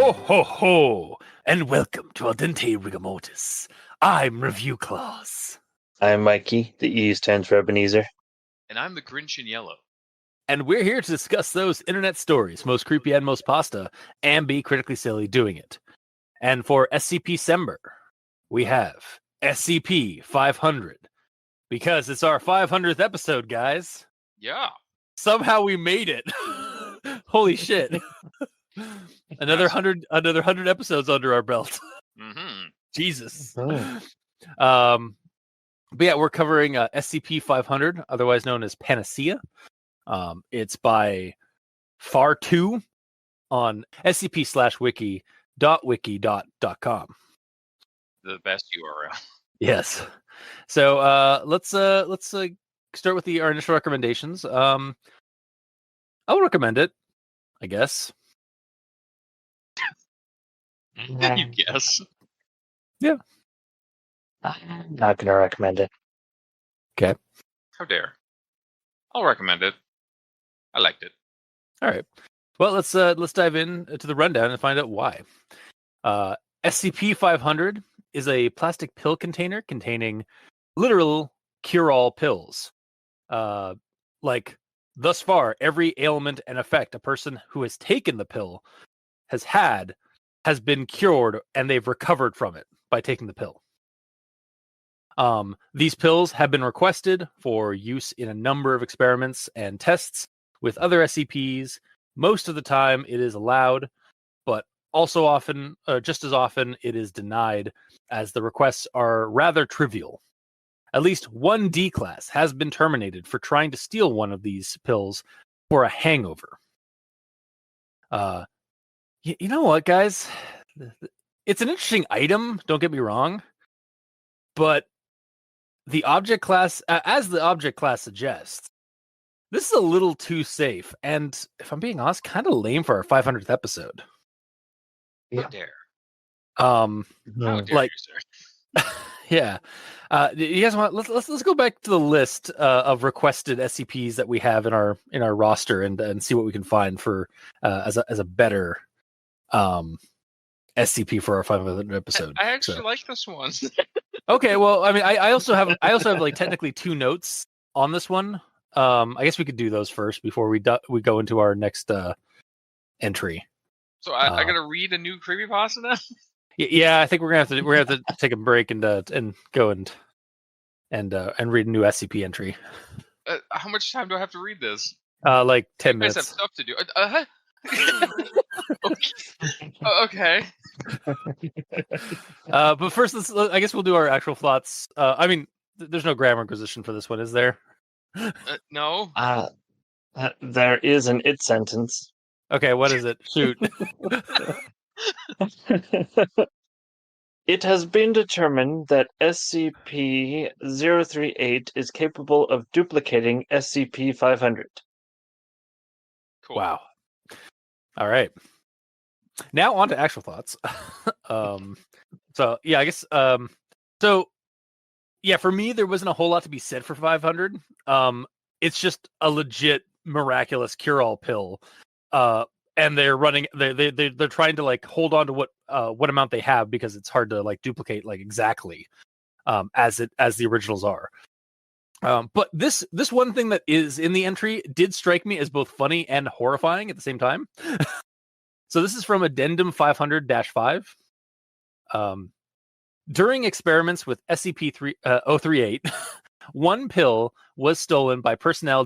Ho ho ho! And welcome to Al Dente Rigamotus. I'm Review Claus. I'm Mikey. The E stands for Ebenezer. And I'm the Grinch in yellow. And we're here to discuss those internet stories, most creepy and most pasta, and be critically silly doing it. And for SCP-Cember, we have SCP-500. Because it's our 500th episode, guys. Yeah. Somehow we made it. Holy shit. Another 100 episodes under our belt. Mm-hmm. Jesus. Oh. But yeah, we're covering SCP-500, otherwise known as Panacea. It's by FAR2 on scp/wiki.wiki.com. The best URL. Yes. So let's start with our initial recommendations. I would recommend it, I guess. You guess. Yeah. I'm not going to recommend it. Okay. How dare. I'll recommend it. I liked it. All right. Well, let's dive into the rundown and find out why. SCP-500 is a plastic pill container containing literal cure-all pills. Like, thus far, every ailment and effect a person who has taken the pill has been cured, and they've recovered from it by taking the pill. These pills have been requested for use in a number of experiments and tests with other SCPs. Most of the time it is allowed, but also often, just as often, it is denied, as the requests are rather trivial. At least one D class has been terminated for trying to steal one of these pills for a hangover. You know what, guys? It's an interesting item, don't get me wrong, but the object class, as the object class suggests, this is a little too safe, and if I'm being honest, kind of lame for our 500th episode. How dare. How dare like, you, sir. yeah. You guys want? Let's go back to the list of requested SCPs that we have in our roster and see what we can find for as a better SCP for our 500th episode. I actually like this one. Okay, well, I mean, I also have like technically two notes on this one. I guess we could do those first before we go into our next entry. So I gotta read a new creepypasta now? Yeah, I think we're gonna have to take a break and go and read a new SCP entry. How much time do I have to read this? Like 10 You guys minutes. have stuff to do. Okay. But first, I guess we'll do our actual thoughts. I mean, there's no grammar inquisition for this one, is there? No. There is an it sentence. Okay, what is it? Shoot. It has been determined that SCP-038 is capable of duplicating SCP-500. Cool. Wow. All right. Now on to actual thoughts. So yeah, I guess so yeah, for me there wasn't a whole lot to be said for 500. It's just a legit miraculous cure-all pill. And they're trying to like hold on to what amount they have, because it's hard to like duplicate like exactly as the originals are. But this one thing that is in the entry did strike me as both funny and horrifying at the same time. So this is from Addendum 500-5. During experiments with SCP-038, one pill was stolen by personnel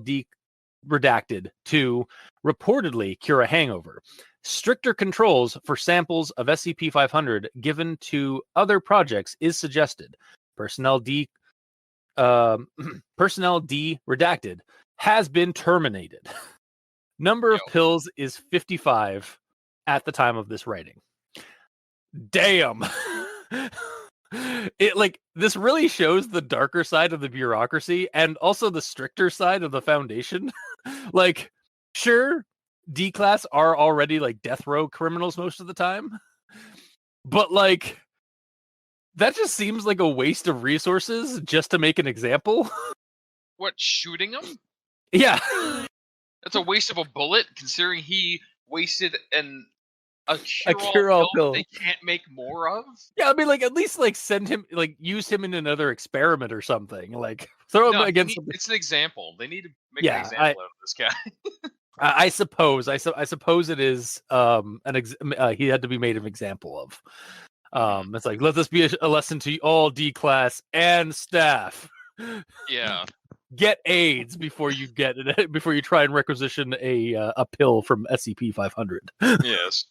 redacted to reportedly cure a hangover. Stricter controls for samples of SCP-500 given to other projects is suggested. Personnel D redacted has been terminated. Number of pills is 55 at the time of this writing. Damn. It like this really shows the darker side of the bureaucracy and also the stricter side of the Foundation. Like, sure, D class are already like death row criminals most of the time, but like that just seems like a waste of resources just to make an example. What, shooting him? Yeah. That's a waste of a bullet, considering he wasted an A cure-all cure-all pill pill. that they can't make more of? Yeah, I mean, like, at least, like, send him, like, use him in another experiment or something. Like, throw him No, against something. it's an example. They need to make Yeah, an example out of this guy. I suppose. I suppose it is he had to be made an example of. It's like, let this be a lesson to all D class and staff. Yeah. Get AIDS before you get it, before you try and requisition a pill from SCP-500. Yes.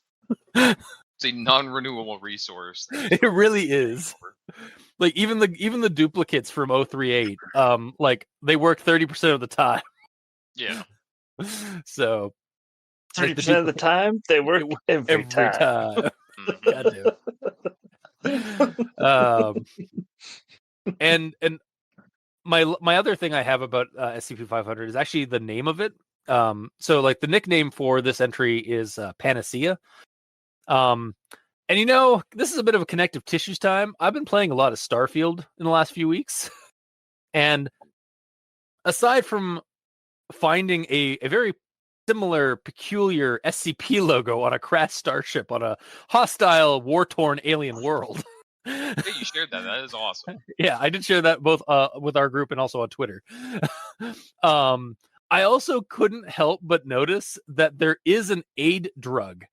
It's a non-renewable resource. It really is. Like even the duplicates from 038, like they work 30% of the time. Yeah. So 30% of the time, they work every time. God damn. And my other thing I have about SCP-500 is actually the name of it. So like the nickname for this entry is Panacea. And this is a bit of a connective tissues time. I've been playing a lot of Starfield in the last few weeks. And aside from finding a very similar, peculiar SCP logo on a crashed starship on a hostile, war-torn alien world. Yeah, you shared that. That is awesome. Yeah, I did share that both with our group and also on Twitter. I also couldn't help but notice that there is an aid drug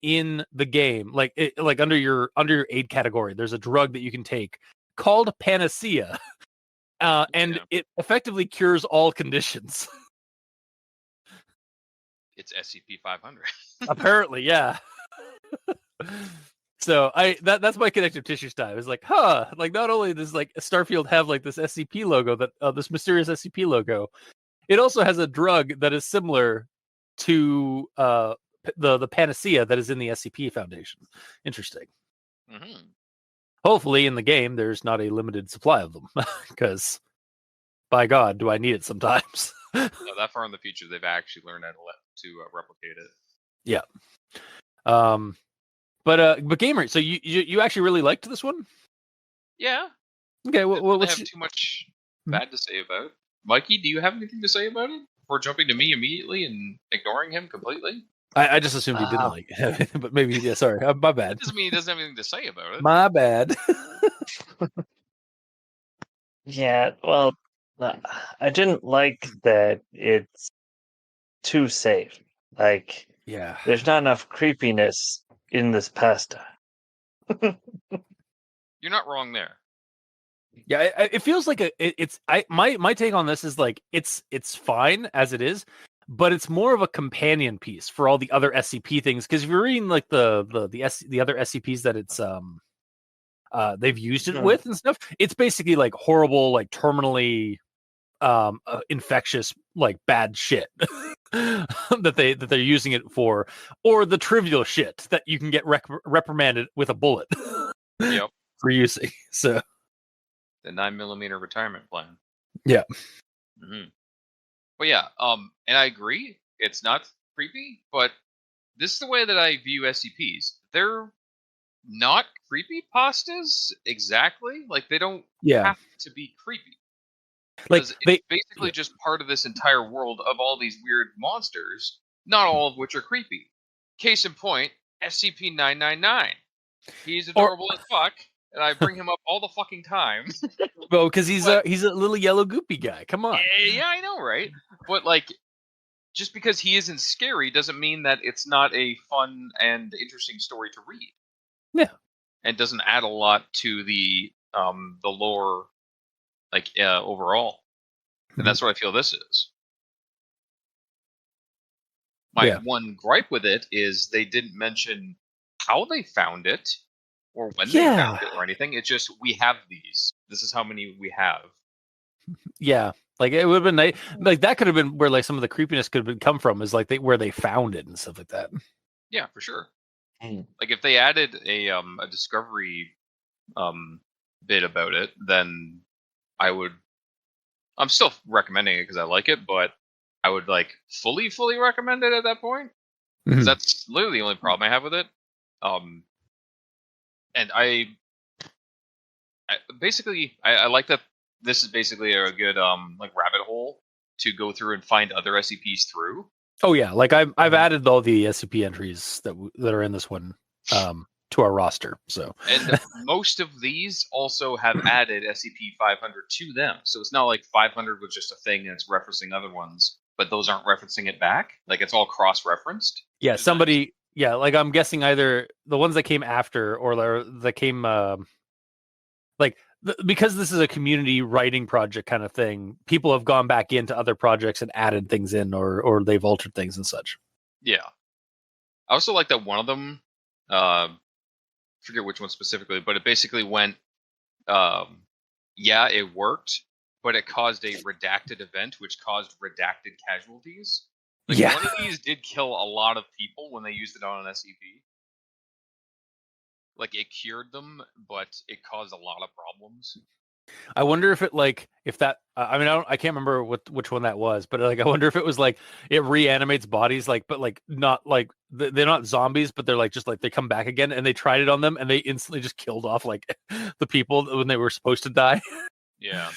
in the game, like under your aid category. There's a drug that you can take called Panacea, and it effectively cures all conditions. It's SCP-500. Apparently, yeah. So that's my connective tissues time. It's like, like not only does like Starfield have like this SCP logo that this mysterious SCP logo, it also has a drug that is similar to the Panacea that is in the SCP Foundation. Interesting. Mm-hmm. Hopefully, in the game, there's not a limited supply of them, because by God, do I need it sometimes. No, that far in the future, they've actually learned how to replicate it. Yeah. But Gamer, so you actually really liked this one? Yeah. Okay. Well, what's have too much bad to say about it. Mikey, do you have anything to say about it before jumping to me immediately and ignoring him completely? I just assumed he didn't like it, but maybe yeah. Sorry, my bad. That doesn't mean he doesn't have anything to say about it. My bad. Yeah, well, I didn't like that it's too safe. Like, yeah, there's not enough creepiness in this pasta. You're not wrong there. Yeah, it feels like my take on this is like it's fine as it is, but it's more of a companion piece for all the other SCP things. Because if you're reading like the other SCPs that it's they've used it with and stuff, it's basically like horrible, like terminally infectious, like bad shit that they're using it for, or the trivial shit that you can get reprimanded with a bullet. Yep. For using. So the 9mm retirement plan. Yeah. Mm-hmm. But yeah, and I agree, it's not creepy, but this is the way that I view SCPs. They're not creepy pastas exactly. Like they don't have to be creepy. Like it's basically just part of this entire world of all these weird monsters, not all of which are creepy. Case in point, SCP-999. He's adorable as fuck. And I bring him up all the fucking time. Well, because he's a little yellow goopy guy. Come on. Yeah, I know, right? But like, just because he isn't scary doesn't mean that it's not a fun and interesting story to read. Yeah, and doesn't add a lot to the lore, like overall. And that's what I feel this is. My one gripe with it is they didn't mention how they found it. Or when they found it or anything. It's just, we have these. This is how many we have. Yeah. Like it would have been nice. Like that could have been where like some of the creepiness could have come from, is like where they found it and stuff like that. Yeah, for sure. Like if they added a discovery bit about it, then I'm still recommending it because I like it, but I would like fully recommend it at that point. Because that's literally the only problem I have with it. And I like that this is basically a good like rabbit hole to go through and find other SCPs through. Oh yeah, like I've added all the SCP entries that are in this one to our roster. So, and most of these also have added SCP-500 to them. So it's not like 500 was just a thing and it's referencing other ones, but those aren't referencing it back. Like it's all cross-referenced. yeah, which is somebody, nice. yeah, like I'm guessing either the ones that came after or that came like because this is a community writing project kind of thing. People have gone back into other projects and added things in, or they've altered things and such. Yeah. I also like that one of them, forget which one specifically, but it basically went, yeah, it worked, but it caused a redacted event, which caused redacted casualties. Like Yeah. one of these did kill a lot of people when they used it on an SCP. Like it cured them, but it caused a lot of problems. I wonder if it if that. I mean, I can't remember which one that was, but I wonder if it was like it reanimates bodies, but not like they're not zombies, but they're just they come back again, and they tried it on them, and they instantly just killed off the people when they were supposed to die. Yeah,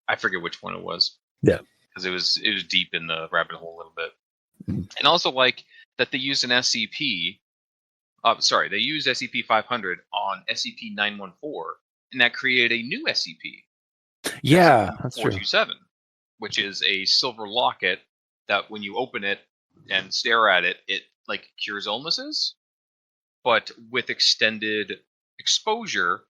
I forget which one it was. Yeah, because it was deep in the rabbit hole a little bit, mm-hmm. And also like that they used an SCP. They used SCP-500 on SCP-914. And that created a new SCP. Yeah, that's true. 427, which is a silver locket that when you open it and stare at it, it cures illnesses. But with extended exposure,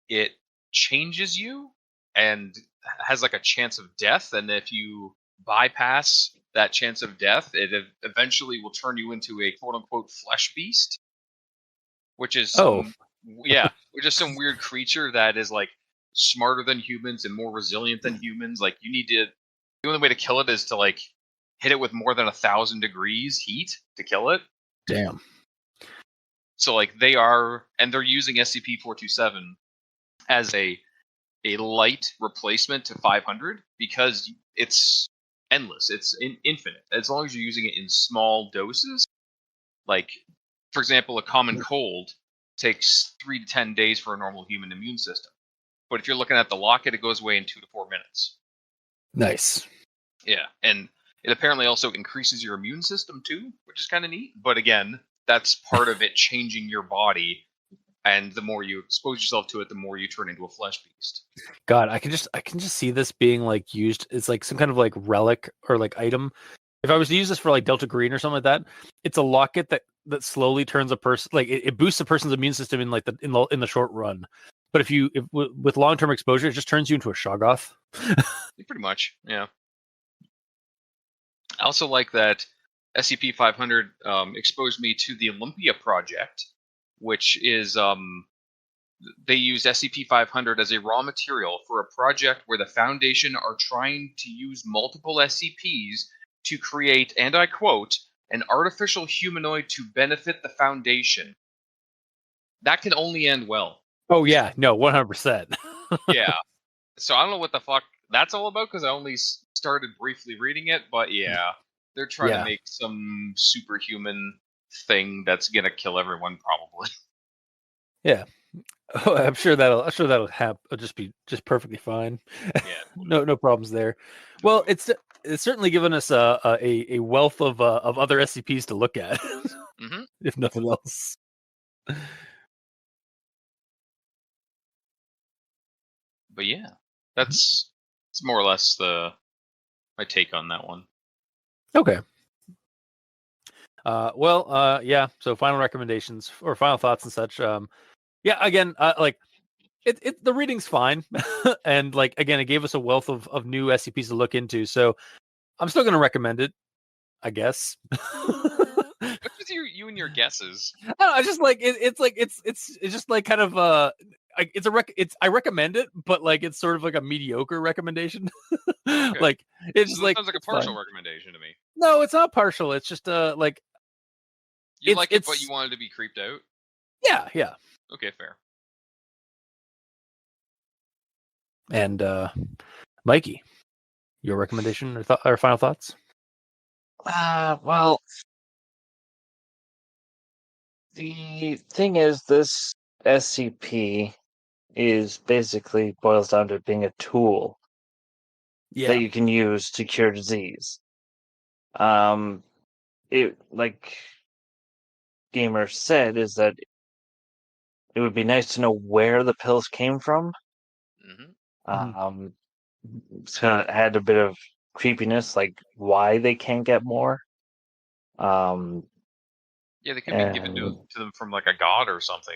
it changes you and has a chance of death. And if you bypass that chance of death, it eventually will turn you into a quote unquote flesh beast, which is some weird creature that is smarter than humans and more resilient than humans. The only way to kill it is to hit it with more than 1,000 degrees heat to kill it. Damn. So they're using SCP-427 as a light replacement to 500 because it's endless. It's infinite as long as you're using it in small doses. For example, a common cold takes 3 to 10 days for a normal human immune system. But if you're looking at the locket, it goes away in 2 to 4 minutes. Nice. Yeah, and it apparently also increases your immune system too, which is kind of neat. But again, that's part of it changing your body. And the more you expose yourself to it, the more you turn into a flesh beast. God, I can just see this being used. It's some kind of relic or item. If I was to use this for Delta Green or something like that, it's a locket that slowly turns a person it boosts a person's immune system in in the short run. But if with long-term exposure, it just turns you into a Shoggoth. Pretty much, yeah. I also like that SCP-500 exposed me to the Olympia Project, which is they used SCP-500 as a raw material for a project where the Foundation are trying to use multiple SCPs to create, and I quote, an artificial humanoid to benefit the Foundation. That can only end well. Oh yeah, no, 100%. Yeah. So I don't know what the fuck that's all about because I only started briefly reading it, but yeah, they're trying to make some superhuman thing that's gonna kill everyone probably. Yeah. Oh, I'm sure that'll happen. It'll just be perfectly fine. Yeah. no problems there. Well, it's certainly given us a wealth of other SCPs to look at, mm-hmm. if nothing else. But yeah, it's more or less my take on that one. Okay. Yeah. So final recommendations or final thoughts and such. Yeah. Again, the reading's fine, and again, it gave us a wealth of new SCPs to look into. So I'm still going to recommend it, I guess. What's with you and your guesses? I don't know, I just it's just kind of I recommend it, but it's sort of a mediocre recommendation. Okay. It's just sounds like a partial fine. recommendation to me. No, it's not partial. It's just you like it, but you wanted to be creeped out. Yeah. Okay, fair. And Mikey, your recommendation or final thoughts? Well, the thing is, this SCP is basically boils down to being a tool that you can use to cure disease. Gamer said is that it would be nice to know where the pills came from. Mm-hmm. So it had a bit of creepiness, like why they can't get more. Yeah, they could be given to them from like a god or something,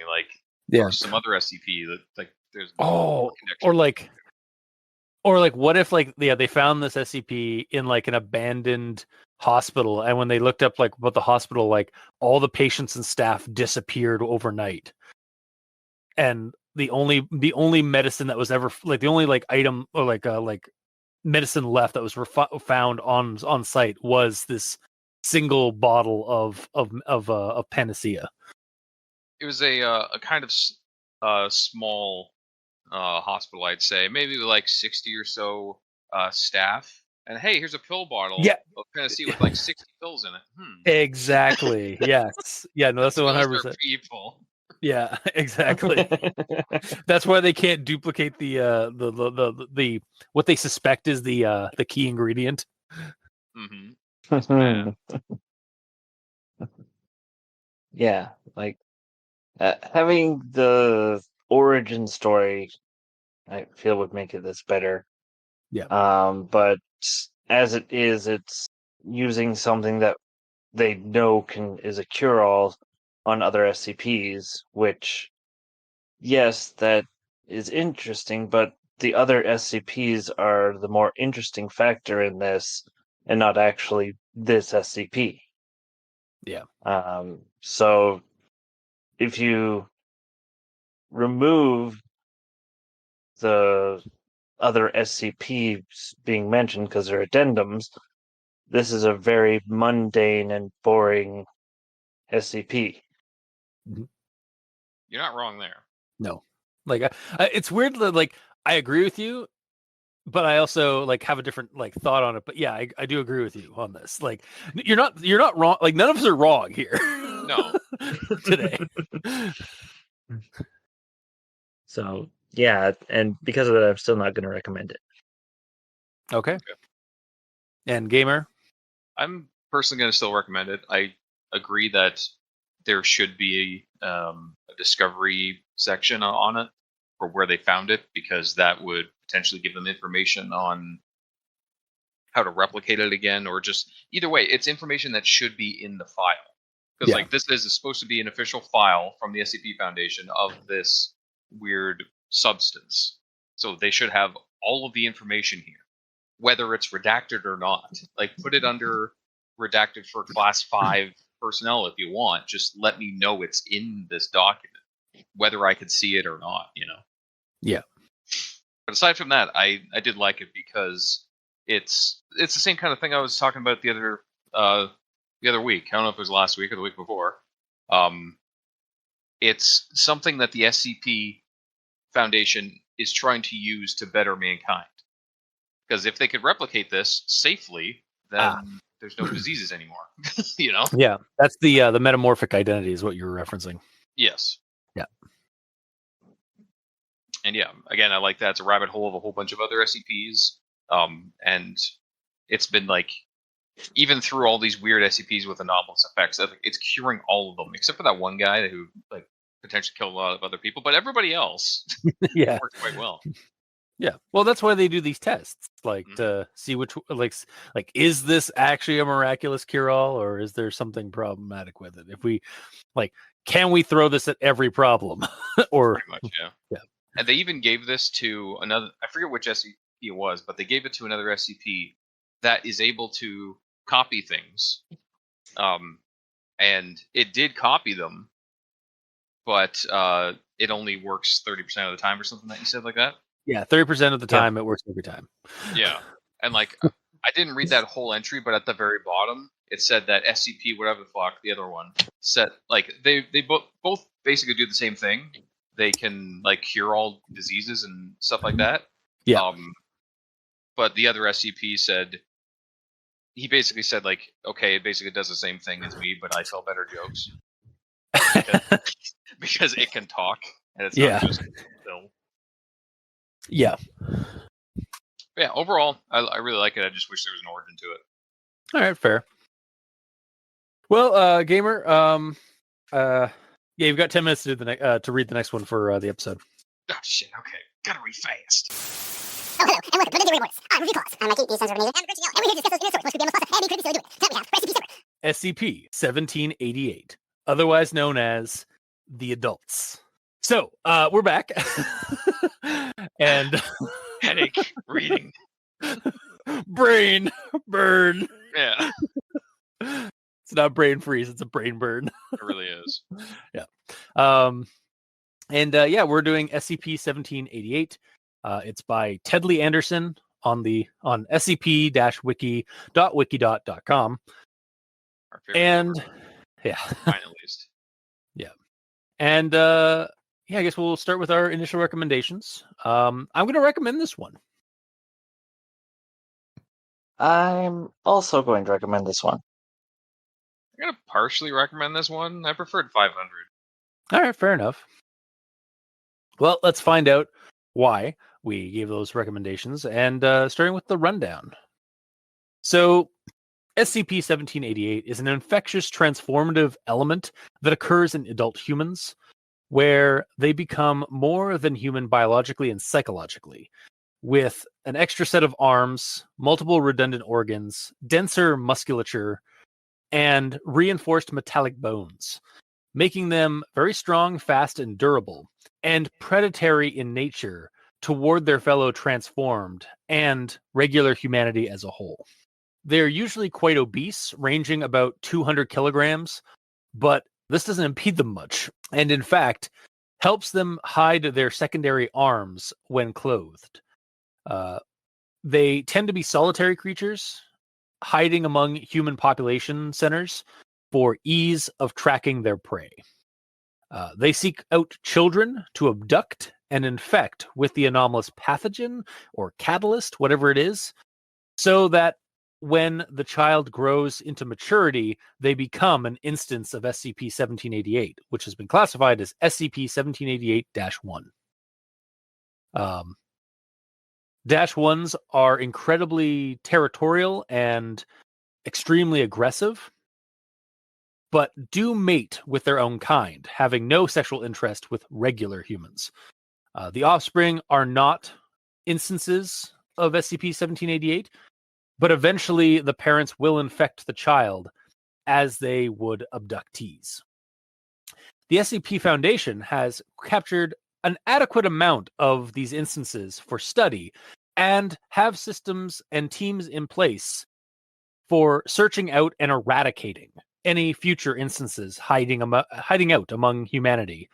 or some other SCP that there's no connection. Or like what if they found this SCP in like an abandoned hospital, and when they looked up like about the hospital, like all the patients and staff disappeared overnight, and the only medicine that was ever like the only like item or like medicine left that was found on site was this single bottle of panacea. It was a kind of small hospital, I'd say, maybe like 60 or so staff. And hey, here's a pill bottle of Panacea with like 60 pills in it. Exactly. Yes. Yeah. No, that's the 100%. People. Yeah. Exactly. That's why they can't duplicate the what they suspect is the key ingredient. Mm-hmm. Yeah, like having the origin story, I feel would make it this better. Yeah. But as it is, it's using something that they know is a cure-all on other SCPs, which, yes, that is interesting, but the other SCPs are the more interesting factor in this, and not actually this SCP. Yeah. So if you remove the other SCPs being mentioned because they're addendums, this is a very mundane and boring SCP. You're not wrong there. No, like it's weird that like I agree with you, but I also like have a different like thought on it. But yeah, I do agree with you on this. Like you're not wrong. Like none of us are wrong here. No. Today. So yeah, and because of that, I'm still not going to recommend it. Okay. And Gamer? I'm personally going to still recommend it. I agree that there should be a discovery section on it for where they found it, because that would potentially give them information on how to replicate it again, or just either way, it's information that should be in the file. Because like this is supposed to be an official file from the SCP Foundation of this weird substance. So they should have all of the information here, whether it's redacted or not. Like put it under redacted for class 5 personnel if you want. Just let me know it's in this document, whether I could see it or not, Yeah. But aside from that, I did like it because it's the same kind of thing I was talking about the other week. I don't know if it was last week or the week before. It's something that the SCP Foundation is trying to use to better mankind. Because if they could replicate this safely, then there's no diseases anymore. Yeah, that's the metamorphic identity is what you were referencing. Yes. Yeah. And yeah, again, I like that. It's a rabbit hole of a whole bunch of other SCPs. And it's been like, even through all these weird SCPs with anomalous effects, it's curing all of them, except for that one guy who like potentially killed a lot of other people. But everybody else worked quite well. Yeah, well, that's why they do these tests, like to see which like is this actually a miraculous cure-all, or is there something problematic with it? If we can we throw this at every problem? Or pretty much, yeah. And they even gave this to another, I forget which SCP it was, but they gave it to another SCP that is able to copy things. And it did copy them, but it only works 30% of the time or something that you said like that. Yeah, 30% of the time it works every time. Yeah, and like I didn't read that whole entry, but at the very bottom it said that SCP whatever the fuck the other one said, like they both basically do the same thing. They can like cure all diseases and stuff like that. Yeah. But the other SCP said, he basically said like, okay, it basically does the same thing as me, but I tell better jokes because it can talk and it's not just film. Yeah. Yeah, overall, I really like it. I just wish there was an origin to it. All right, fair. Well, Gamer, Yeah, you've got 10 minutes to do to read the next one for the episode. Oh shit! Okay, gotta read fast. Oh, hello, and welcome to the Reports. I'm Review Clause. I'm my Kate, Sons of Renegade, and Rich and we're here to discuss those news stories most could be on the plus, and we could be silly doing it. Tonight we have SCP-Cember. SCP-1788, otherwise known as the Adults. So, we're back. And Headache reading. brain burn. Yeah, It's not brain freeze, it's a brain burn. it really is. Yeah, we're doing SCP-1788. It's by TedlyAnderson on scp-wiki.wiki.com. Our favorite And number. yeah, Mine at least. and I guess we'll start with our initial recommendations. I'm going to recommend this one. I'm also going to recommend this one. I'm gonna partially recommend this one. I preferred 500. All right, fair enough. Well, let's find out why we gave those recommendations, and starting with the rundown. So, SCP-1788 is an infectious transformative element that occurs in adult humans, where they become more than human biologically and psychologically, with an extra set of arms, multiple redundant organs, denser musculature, and reinforced metallic bones, making them very strong, fast, and durable, and predatory in nature toward their fellow transformed and regular humanity as a whole. They're usually quite obese, ranging about 200 kilograms, but this doesn't impede them much, and in fact, helps them hide their secondary arms when clothed. They tend to be solitary creatures, hiding among human population centers for ease of tracking their prey. They seek out children to abduct and infect with the anomalous pathogen or catalyst, whatever it is, so that when the child grows into maturity, they become an instance of SCP-1788, which has been classified as SCP-1788-1. Dash 1s are incredibly territorial and extremely aggressive, but do mate with their own kind, having no sexual interest with regular humans. The offspring are not instances of SCP-1788, but eventually the parents will infect the child as they would abductees. The SCP Foundation has captured an adequate amount of these instances for study and have systems and teams in place for searching out and eradicating any future instances hiding out among humanity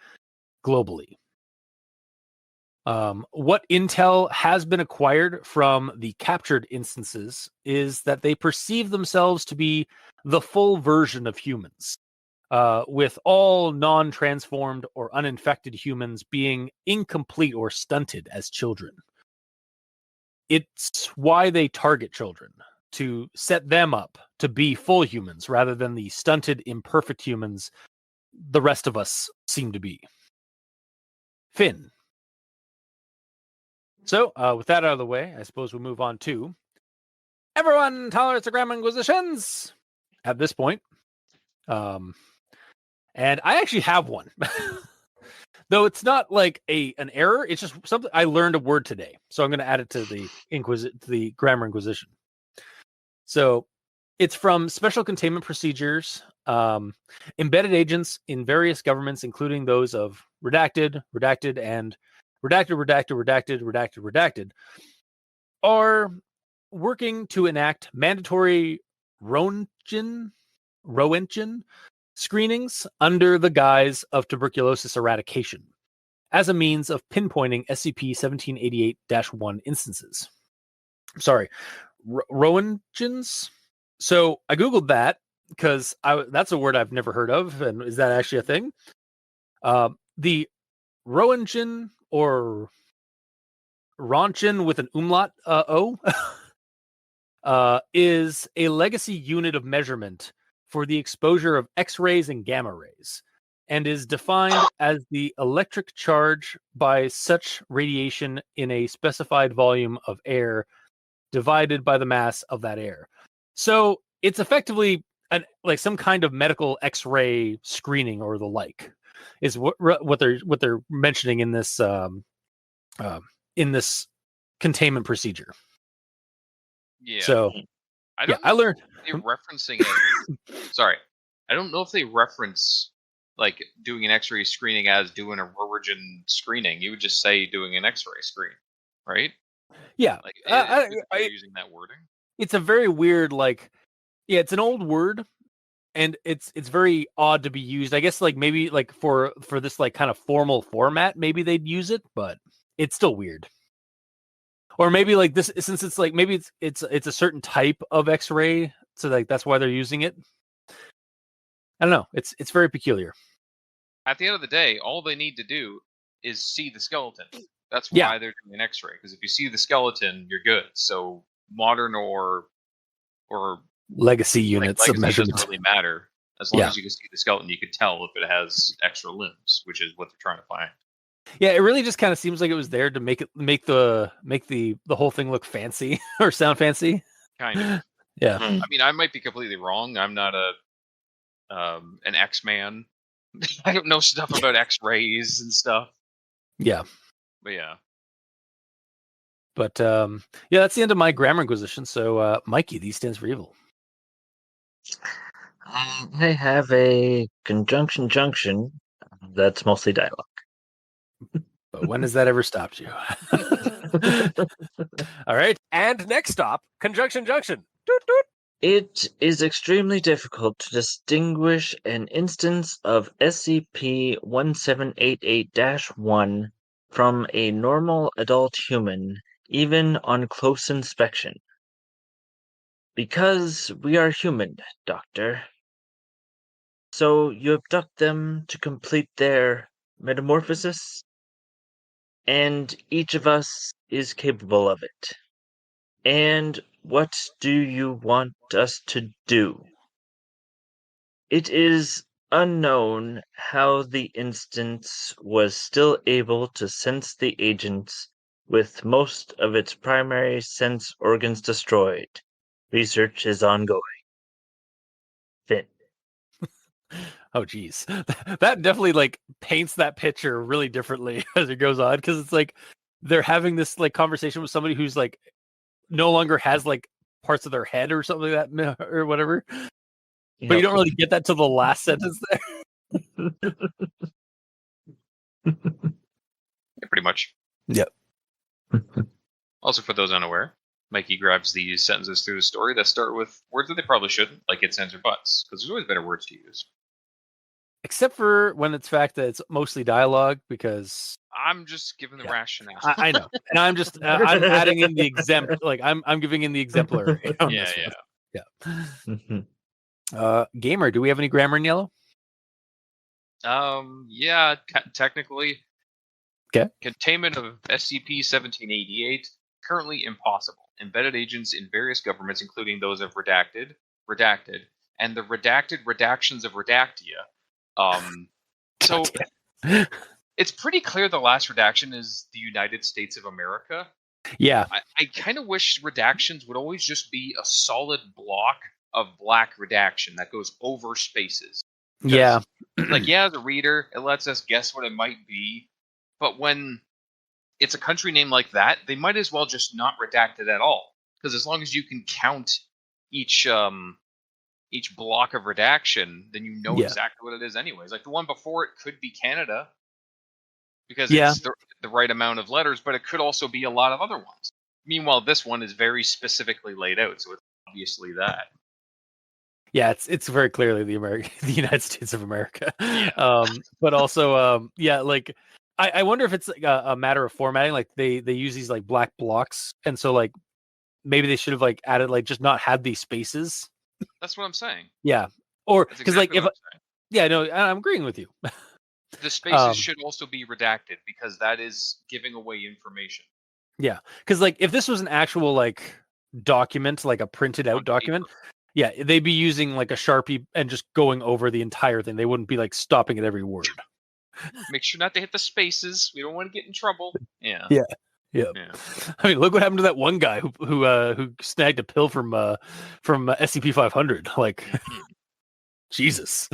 globally. What intel has been acquired from the captured instances is that they perceive themselves to be the full version of humans, with all non-transformed or uninfected humans being incomplete or stunted as children. It's why they target children, to set them up to be full humans rather than the stunted, imperfect humans the rest of us seem to be. Finn. So, with that out of the way, I suppose we'll move on to everyone tolerates the Grammar Inquisitions at this point. And I actually have one. Though it's not like an error, it's just something I learned a word today. So I'm going to add it to the Grammar Inquisition. So it's from Special Containment Procedures, embedded agents in various governments, including those of redacted, and redacted, are working to enact mandatory Roentgen screenings under the guise of tuberculosis eradication as a means of pinpointing SCP-1788-1 instances. Sorry, Roentgens? So I Googled that because that's a word I've never heard of. And is that actually a thing? The Roentgen, or Roentgen with an umlaut O, is a legacy unit of measurement for the exposure of X-rays and gamma rays, and is defined as the electric charge by such radiation in a specified volume of air divided by the mass of that air. So it's effectively like some kind of medical X-ray screening or the like, is what they're mentioning in this containment procedure. Yeah. So I don't I learned. They're referencing it. Sorry, I don't know if they reference like doing an X-ray screening as doing a origin screening. You would just say doing an X-ray screen, right? Yeah, Like they're using that wording. it's a very weird, like, yeah, it's an old word, and it's very odd to be used. I guess like maybe like for this like kind of formal format, maybe they'd use it, but it's still weird. Or maybe like this, since it's like maybe it's a certain type of X-ray, so like that's why they're using it. I don't know. It's very peculiar. At the end of the day, all they need to do is see the skeleton. That's why they're doing an X-ray, because if you see the skeleton, you're good. So modern or legacy units legacy of measurement doesn't really matter. As long as you can see the skeleton, you can tell if it has extra limbs, which is what they're trying to find. Yeah, it really just kind of seems like it was there to make the whole thing look fancy or sound fancy. Kind of. Yeah. I mean, I might be completely wrong. I'm not an X-man. I don't know stuff about X-rays and stuff. Yeah. But yeah. But yeah, that's the end of my grammar inquisition. So Mikey, these stands for evil. I have a conjunction junction that's mostly dialogue. But when has that ever stopped you? All right. And next stop, conjunction junction. Doot, doot. It is extremely difficult to distinguish an instance of SCP-1788-1 from a normal adult human, even on close inspection. Because we are human, Doctor. So you abduct them to complete their metamorphosis? And each of us is capable of it. And what do you want us to do? It is unknown how the instance was still able to sense the agents with most of its primary sense organs destroyed. Research is ongoing. Finn. Oh, geez. That definitely like paints that picture really differently as it goes on, because it's like they're having this like conversation with somebody who's like no longer has like parts of their head or something like that or whatever. But you don't really get that till the last sentence there. Yeah, pretty much. Yep. Also, for those unaware, Mikey grabs these sentences through the story that start with words that they probably shouldn't, like its, ends, or buts, because there's always better words to use. Except for when it's fact that it's mostly dialogue, because I'm just giving the rationale. I know, and I'm just I'm adding in the exempt, like I'm giving in the exemplary. On Yeah, this yeah. one. Yeah. Gamer, do we have any grammar in yellow? Yeah, technically. Okay. Containment of SCP-1788 currently impossible. Embedded agents in various governments, including those of Redacted, and the redacted redactions of Redactia. So it's pretty clear the last redaction is the United States of America. Yeah. I kind of wish redactions would always just be a solid block of black redaction that goes over spaces. Yeah. Like, yeah, as a reader, it lets us guess what it might be. But when it's a country name like that, they might as well just not redact it at all. Because as long as you can count each block of redaction, then you know exactly what it is anyways. Like the one before it could be Canada, because it's the right amount of letters, but it could also be a lot of other ones. Meanwhile, this one is very specifically laid out, so it's obviously that. Yeah, it's very clearly the United States of America. Yeah. But also, like I wonder if it's like a matter of formatting. Like they use these like black blocks, and so like maybe they should have like added like just not had these spaces. That's what I'm saying. Yeah, or because exactly like if no, I'm agreeing with you. The spaces should also be redacted because that is giving away information. Yeah, because like if this was an actual like document, like a printed out document. Yeah, they'd be using like a Sharpie and just going over the entire thing. They wouldn't be like stopping at every word. Make sure not to hit the spaces. We don't want to get in trouble. Yeah. I mean, look what happened to that one guy who snagged a pill from SCP-500. Like, Jesus.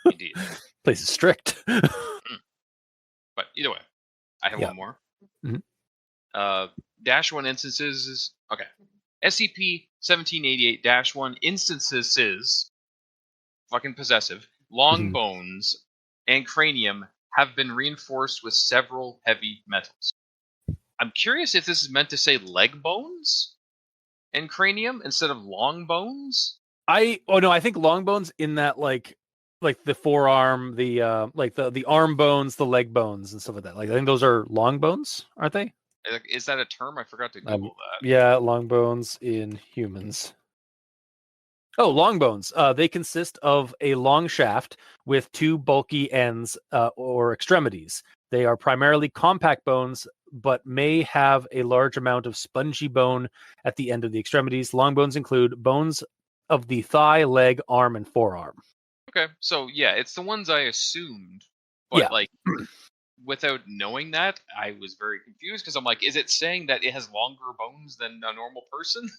Indeed. Place is strict. But either way, I have Yeah. one more. Mhm. -1 instances is okay. SCP-1788-1 instances is fucking possessive. Long Mhm. bones and cranium have been reinforced with several heavy metals. I'm curious if this is meant to say leg bones and cranium instead of long bones. I think long bones in that like the forearm, the like the arm bones, the leg bones, and stuff like that. Like I think those are long bones, aren't they? Is that a term? I forgot to Google that. Yeah, long bones in humans. Oh, long bones. They consist of a long shaft with two bulky ends or extremities. They are primarily compact bones, but may have a large amount of spongy bone at the end of the extremities. Long bones include bones of the thigh, leg, arm, and forearm. Okay, so yeah, it's the ones I assumed, but Yeah. like without knowing that, I was very confused because I'm like, is it saying that it has longer bones than a normal person?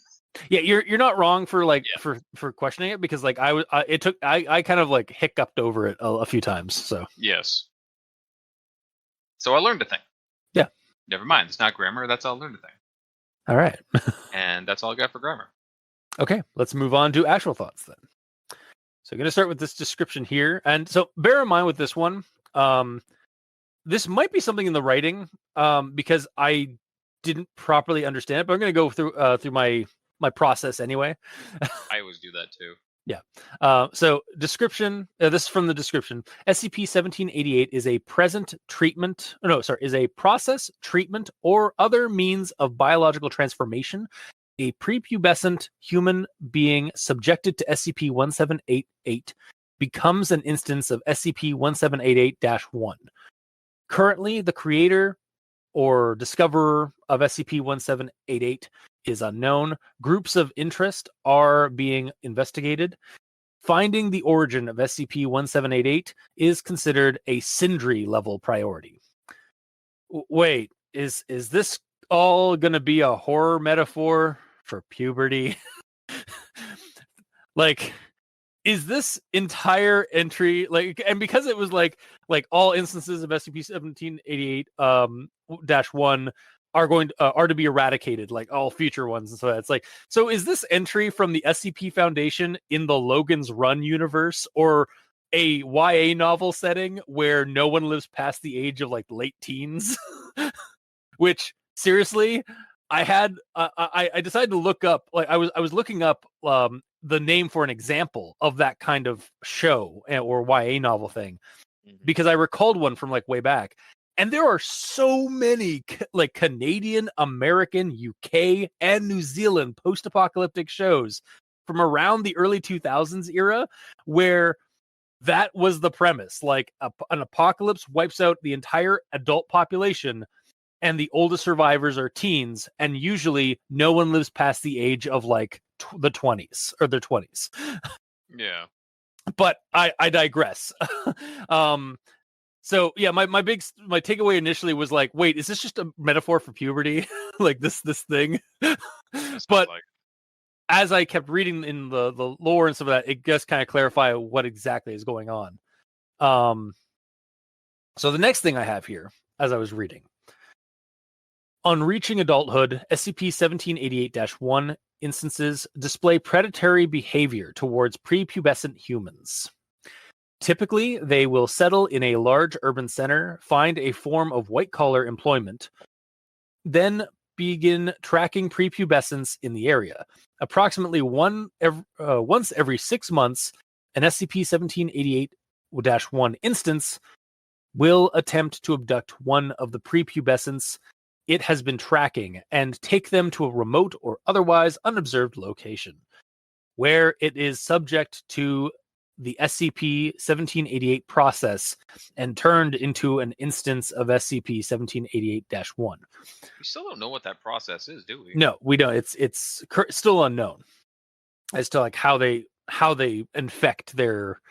Yeah, you're not wrong for like Yeah. for questioning it, because like I kind of like hiccuped over it a few times. So Yes. So I learned a thing. Yeah. Never mind, it's not grammar. That's all I learned a thing, all right. and that's all I got for grammar. Okay, let's move on to actual thoughts then. So I'm going to start with this description here. And so bear in mind with this one, this might be something in the writing because I didn't properly understand it, but I'm going to go through my process anyway. I always do that too. So description, this is from the description. SCP-1788 is a is a process, treatment, or other means of biological transformation. A prepubescent human being subjected to SCP-1788 becomes an instance of SCP-1788-1. Currently, the creator or discoverer of SCP-1788 is unknown. Groups of interest are being investigated. Finding the origin of SCP-1788 is considered a Sindri level priority. Wait, is this all going to be a horror metaphor for puberty? Like, is this entire entry like, and because it was like all instances of SCP-1788 -1 are going are to be eradicated, like all future ones, and so it's like, so is this entry from the SCP Foundation in the Logan's Run universe, or a YA novel setting where no one lives past the age of like late teens? Which seriously, I had I decided to look up, like I was looking up the name for an example of that kind of show or YA novel thing, because I recalled one from like way back, and there are so many like Canadian, American, UK, and New Zealand post-apocalyptic shows from around the early 2000s era where that was the premise, like an apocalypse wipes out the entire adult population, and the oldest survivors are teens, and usually no one lives past the age of like the 20s or their 20s. Yeah. But I digress. So yeah, my takeaway initially was like, wait, is this just a metaphor for puberty? Like this thing? But like, as I kept reading in the lore and some of that, it does kind of clarify what exactly is going on. So the next thing I have here, as I was reading, on reaching adulthood, SCP-1788-1 instances display predatory behavior towards prepubescent humans. Typically, they will settle in a large urban center, find a form of white-collar employment, then begin tracking prepubescents in the area. Approximately once every 6 months, an SCP-1788-1 instance will attempt to abduct one of the prepubescents it has been tracking and take them to a remote or otherwise unobserved location, where it is subject to the SCP-1788 process and turned into an instance of SCP-1788-1. we still don't know what that process is, do we? No, we don't. It's still unknown as to like how they infect their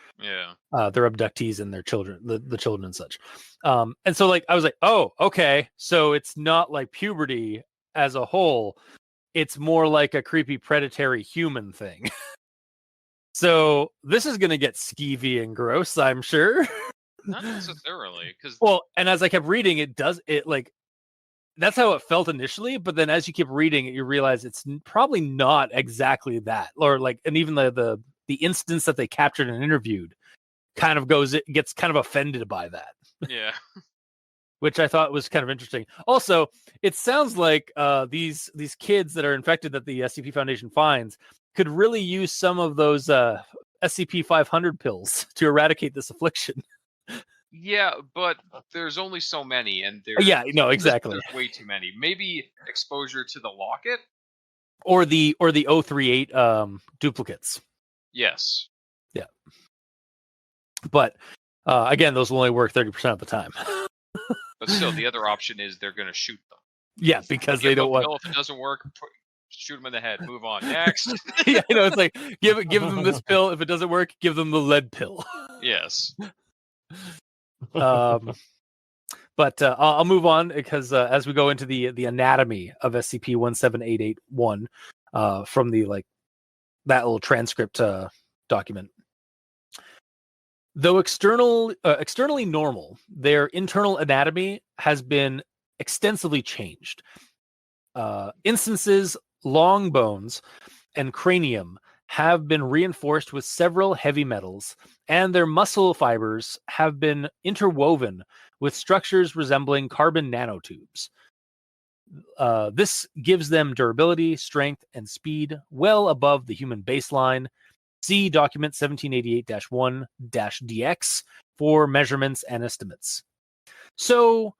abductees and their children, the children and such. And so like I was like, oh, okay, so it's not like puberty as a whole. It's more like a creepy predatory human thing. So this is going to get skeevy and gross, I'm sure. Not necessarily, because Well, and as I kept reading, that's how it felt initially. But then as you keep reading it, you realize it's probably not exactly that. Or and even the instance that they captured and interviewed gets kind of offended by that. yeah, Which I thought was kind of interesting. Also, it sounds like these kids that are infected that the SCP Foundation finds could really use some of those SCP-500 pills to eradicate this affliction. yeah, but there's only so many, and Yeah, no, exactly. There's way too many. Maybe exposure to the locket. Or the 038 duplicates. Yes. Yeah. But again, those will only work 30% of the time. But still, the other option is they're going to shoot them. Yeah, because they don't want. If it doesn't work, shoot them in the head. Move on. Next. Yeah, it's like give them this pill. If it doesn't work, give them the lead pill. Yes. But I'll move on because as we go into the anatomy of SCP-17881 from the that little transcript document. Though externally normal, their internal anatomy has been extensively changed. Instances, long bones, and cranium have been reinforced with several heavy metals, and their muscle fibers have been interwoven with structures resembling carbon nanotubes. This gives them durability, strength, and speed well above the human baseline. See document 1788-1-DX for measurements and estimates. So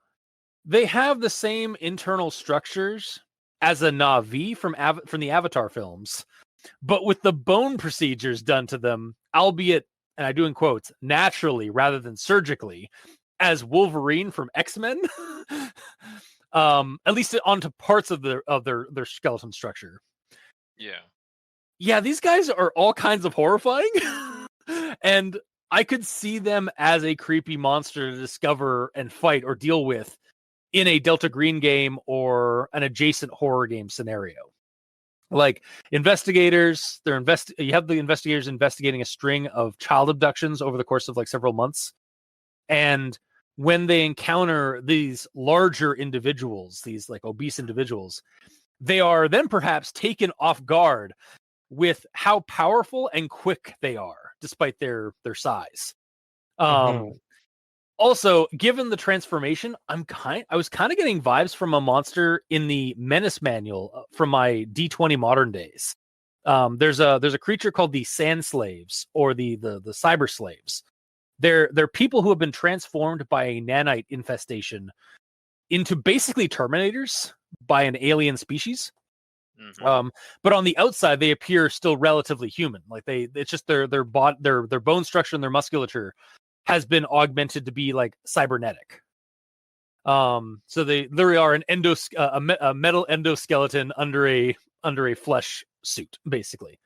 they have the same internal structures as a Na'vi from the Avatar films, but with the bone procedures done to them, albeit, and I do in quotes, naturally rather than surgically, as Wolverine from X-Men. At least onto parts of their skeleton structure. Yeah, these guys are all kinds of horrifying. And I could see them as a creepy monster to discover and fight or deal with in a Delta Green game or an adjacent horror game scenario. Like investigators, you have the investigators investigating a string of child abductions over the course of several months. And when they encounter these larger individuals, these obese individuals, they are then perhaps taken off guard with how powerful and quick they are, despite their size. Also, given the transformation, I was kind of getting vibes from a monster in the Menace manual from my D20 modern days. There's a creature called the Sand Slaves, or the Cyber Slaves. They're people who have been transformed by a nanite infestation into basically Terminators by an alien species. Mm-hmm. But on the outside, they appear still relatively human. It's just their bone structure and their musculature has been augmented to be cybernetic. So they are a metal endoskeleton under a flesh suit, basically.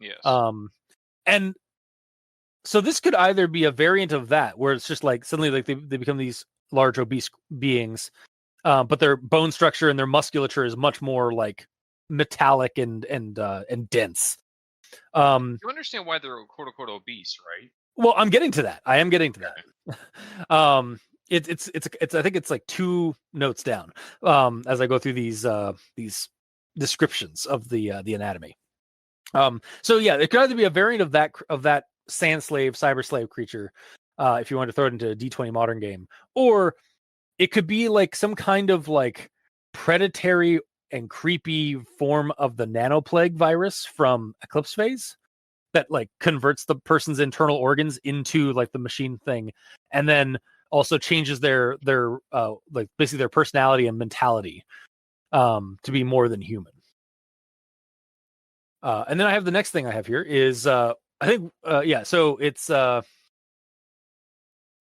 Yes. And so this could either be a variant of that, where it's just suddenly they become these large obese beings, but their bone structure and their musculature is much more metallic and dense. You understand why they're quote unquote obese, right? Well, I'm getting to that. I am getting to that. It's I think it's 2 notes down as I go through these descriptions of the anatomy. So yeah, it could either be a variant of that Sand Slave, Cyber Slave creature, if you want to throw it into a D20 modern game, or it could be some kind of predatory and creepy form of the nanoplague virus from Eclipse Phase that converts the person's internal organs into the machine thing, and then also changes their basically their personality and mentality to be more than human. And then I have the next thing I have here is I think so it's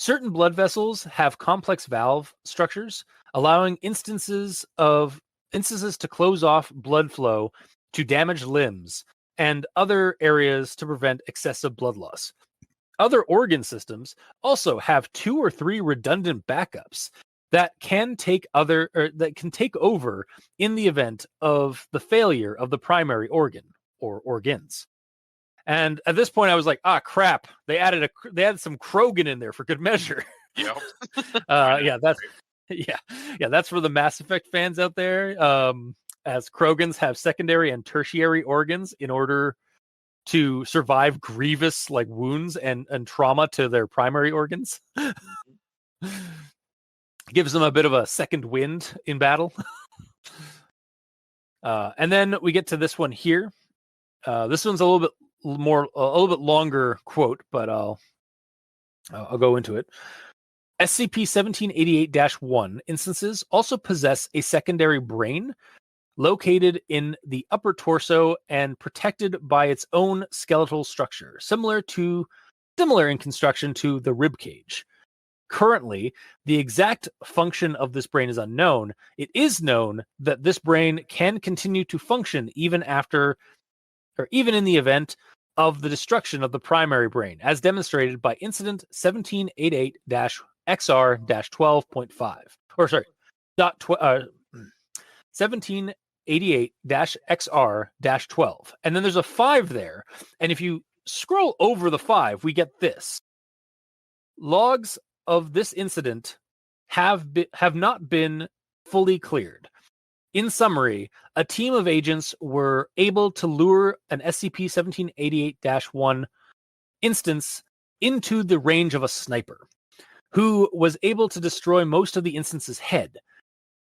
certain blood vessels have complex valve structures, allowing instances to close off blood flow to damaged limbs and other areas to prevent excessive blood loss. Other organ systems also have 2 or 3 redundant backups that can take over in the event of the failure of the primary organ or organs. And at this point, I was like, "Ah, crap! They added some Krogan in there for good measure." Yep. That's for the Mass Effect fans out there. As Krogans have secondary and tertiary organs in order to survive grievous like wounds and trauma to their primary organs. Gives them a bit of a second wind in battle. And then we get to this one here. This one's a little bit longer quote, but I'll go into it. SCP-1788-1 instances also possess a secondary brain located in the upper torso and protected by its own skeletal structure, similar in construction to the rib cage. Currently, the exact function of this brain is unknown. It is known that this brain can continue to function even in the event of the destruction of the primary brain, as demonstrated by Incident 1788-XR-12.5. 1788-XR-12. And then there's a 5 there. And if you scroll over the 5, we get this. Logs of this incident have not been fully cleared. In summary, a team of agents were able to lure an SCP-1788-1 instance into the range of a sniper, who was able to destroy most of the instance's head,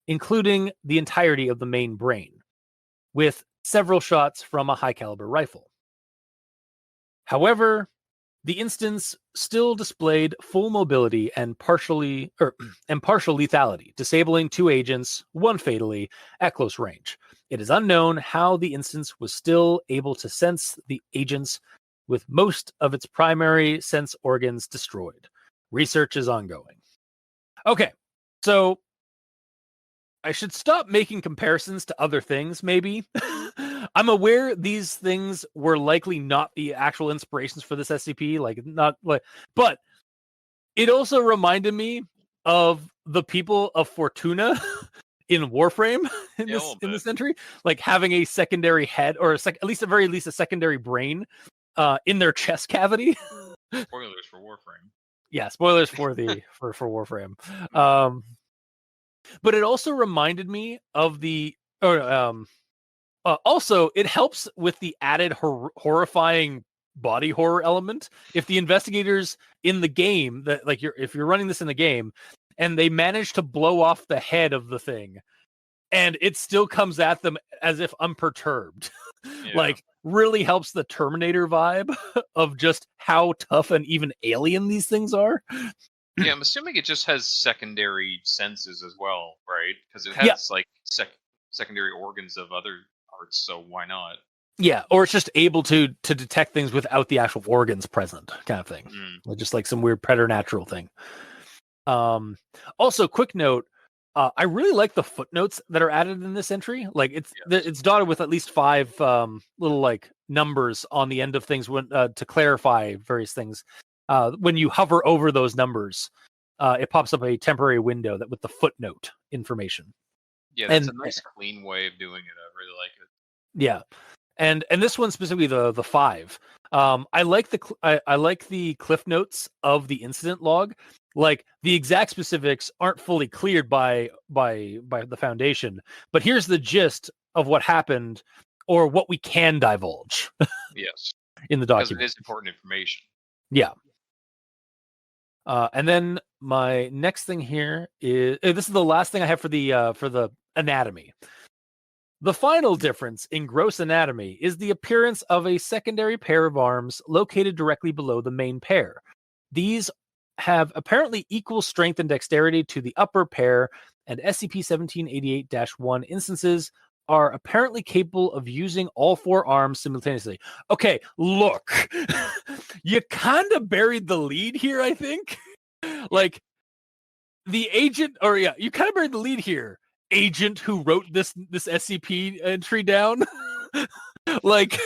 including the entirety of the main brain, with several shots from a high-caliber rifle. However, the instance still displayed full mobility and partial lethality, disabling 2 agents, 1 fatally, at close range. It is unknown how the instance was still able to sense the agents with most of its primary sense organs destroyed. Research is ongoing. Okay, so I should stop making comparisons to other things, maybe. I'm aware these things were likely not the actual inspirations for this SCP, but it also reminded me of the people of Fortuna in Warframe in this entry, like having a secondary head or at least a secondary brain in their chest cavity. Spoilers for Warframe. Yeah, spoilers for for Warframe. But it also reminded me of also, it helps with the added horrifying body horror element. If the investigators in the game, if you're running this in the game, and they manage to blow off the head of the thing, and it still comes at them as if unperturbed, really helps the Terminator vibe of just how tough and even alien these things are. Yeah, I'm assuming it just has secondary senses as well, right? Because it has secondary organs of other parts, so why not? Yeah, or it's just able to detect things without the actual organs present, kind of thing. Just like some weird preternatural thing. Also, quick note, I really like the footnotes that are added in this entry. Like it's dotted with at least 5 little like numbers on the end of things to clarify various things. When you hover over those numbers, it pops up a temporary window with the footnote information. Yeah, that's a nice, clean way of doing it. I really like it. Yeah, and this one specifically, the 5. I like the cliff notes of the incident log. Like the exact specifics aren't fully cleared by the Foundation, but here's the gist of what happened, or what we can divulge. Yes, in the document, because it is important information. Yeah. And then my next thing here is this is the last thing I have for the anatomy. The final difference in gross anatomy is the appearance of a secondary pair of arms located directly below the main pair. These have apparently equal strength and dexterity to the upper pair, and SCP-1788-1 instances are apparently capable of using all 4 arms simultaneously. Okay, look, you kind of buried the lead here, I think. Like, the agent, you kind of buried the lead here. Agent who wrote this SCP entry down. Like,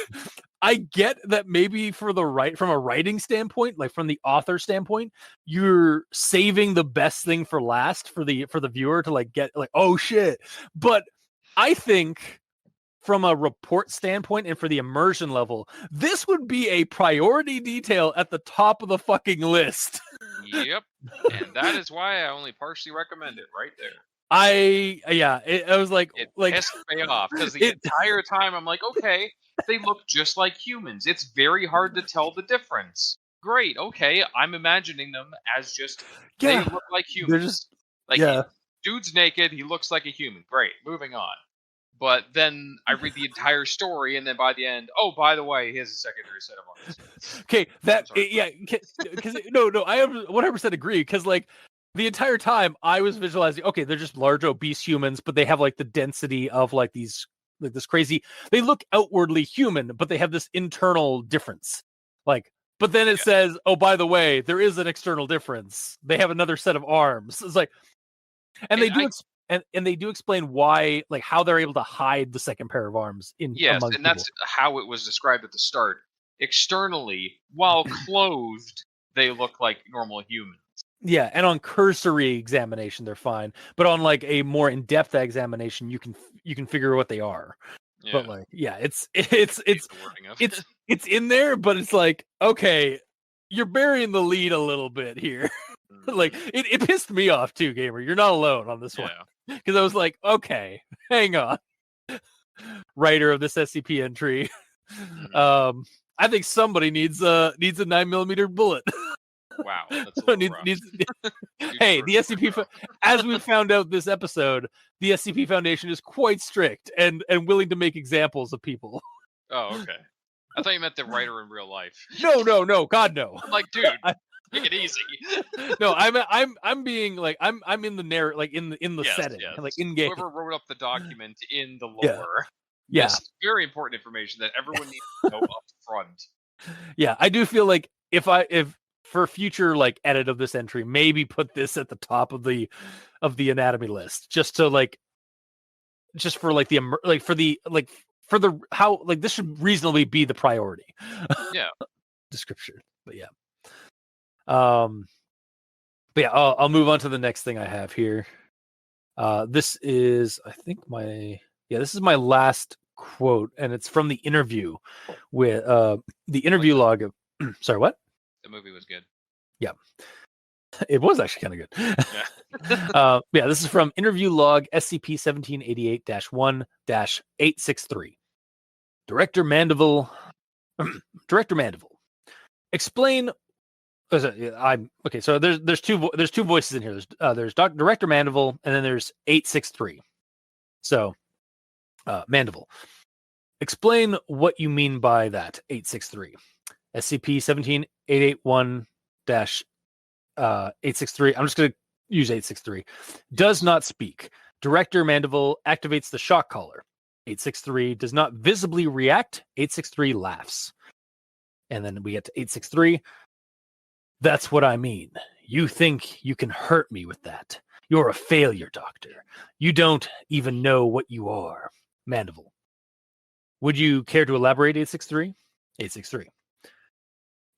I get that maybe from a writing standpoint, like from the author standpoint, you're saving the best thing for last for the viewer to like get like, oh shit. But I think from a report standpoint and for the immersion level, this would be a priority detail at the top of the fucking list. Yep. And that is why I only partially recommend it right there. I was like, It pissed me off because the entire time I'm like, okay, they look just like humans. It's very hard to tell the difference. Great, okay, I'm imagining them as just they look like humans. They're just like dude's naked, he looks like a human. Great, moving on. But then I read the entire story, and then by the end, oh, by the way, here's a secondary set of arms. Okay, because no, I 100% agree. Because like the entire time, I was visualizing, okay, they're just large, obese humans, but they have like the density of like these, like this crazy. They look outwardly human, but they have this internal difference. Like, but then it says, oh, by the way, there is an external difference. They have another set of arms. It's like, and they do. And they do explain why, like, how they're able to hide the second pair of arms in. Yes, and people. that's how it was described at the start. Externally, while clothed, they look like normal humans. Yeah, and on cursory examination, they're fine. But on like a more in-depth examination, you can figure what they are. Yeah. But like, yeah, it's in there, but it's like, okay, you're burying the lead a little bit here. Like it pissed me off too, gamer. You're not alone on this one. Because I was like, okay, hang on. Writer of this SCP entry. I think somebody needs a 9mm bullet. Wow, that's a little rough. Hey, the SCP, as we found out this episode, the SCP Foundation is quite strict and willing to make examples of people. Oh, okay. I thought you meant the writer in real life. No, God no. I'm like, dude, make it easy. No, I'm being like I'm in the narrative, like in the setting, like in game. Whoever wrote up the document in the lore. Yeah. It's very important information that everyone needs to know up front. Yeah, I do feel like if for future like edit of this entry, maybe put this at the top of the anatomy list, just for how like this should reasonably be the priority. Yeah. Description, but yeah. But yeah, I'll move on to the next thing I have here. This is, I think this is my last quote, and it's from the interview with the interview log of. Sorry, what? The movie was good. Yeah, it was actually kind of good. Yeah. This is from interview log SCP-1788-1-863. Director Mandeville. Explain. Okay. So there's two voices in here. There's Director Mandeville, and then there's 863. So, Mandeville, explain what you mean by that. 863. SCP-17881-863. I'm just going to use 863. Does not speak. Director Mandeville activates the shock collar. 863 does not visibly react. 863 laughs. And then we get to 863. That's what I mean. You think you can hurt me with that. You're a failure, Doctor. You don't even know what you are. Mandeville. Would you care to elaborate, 863? 863.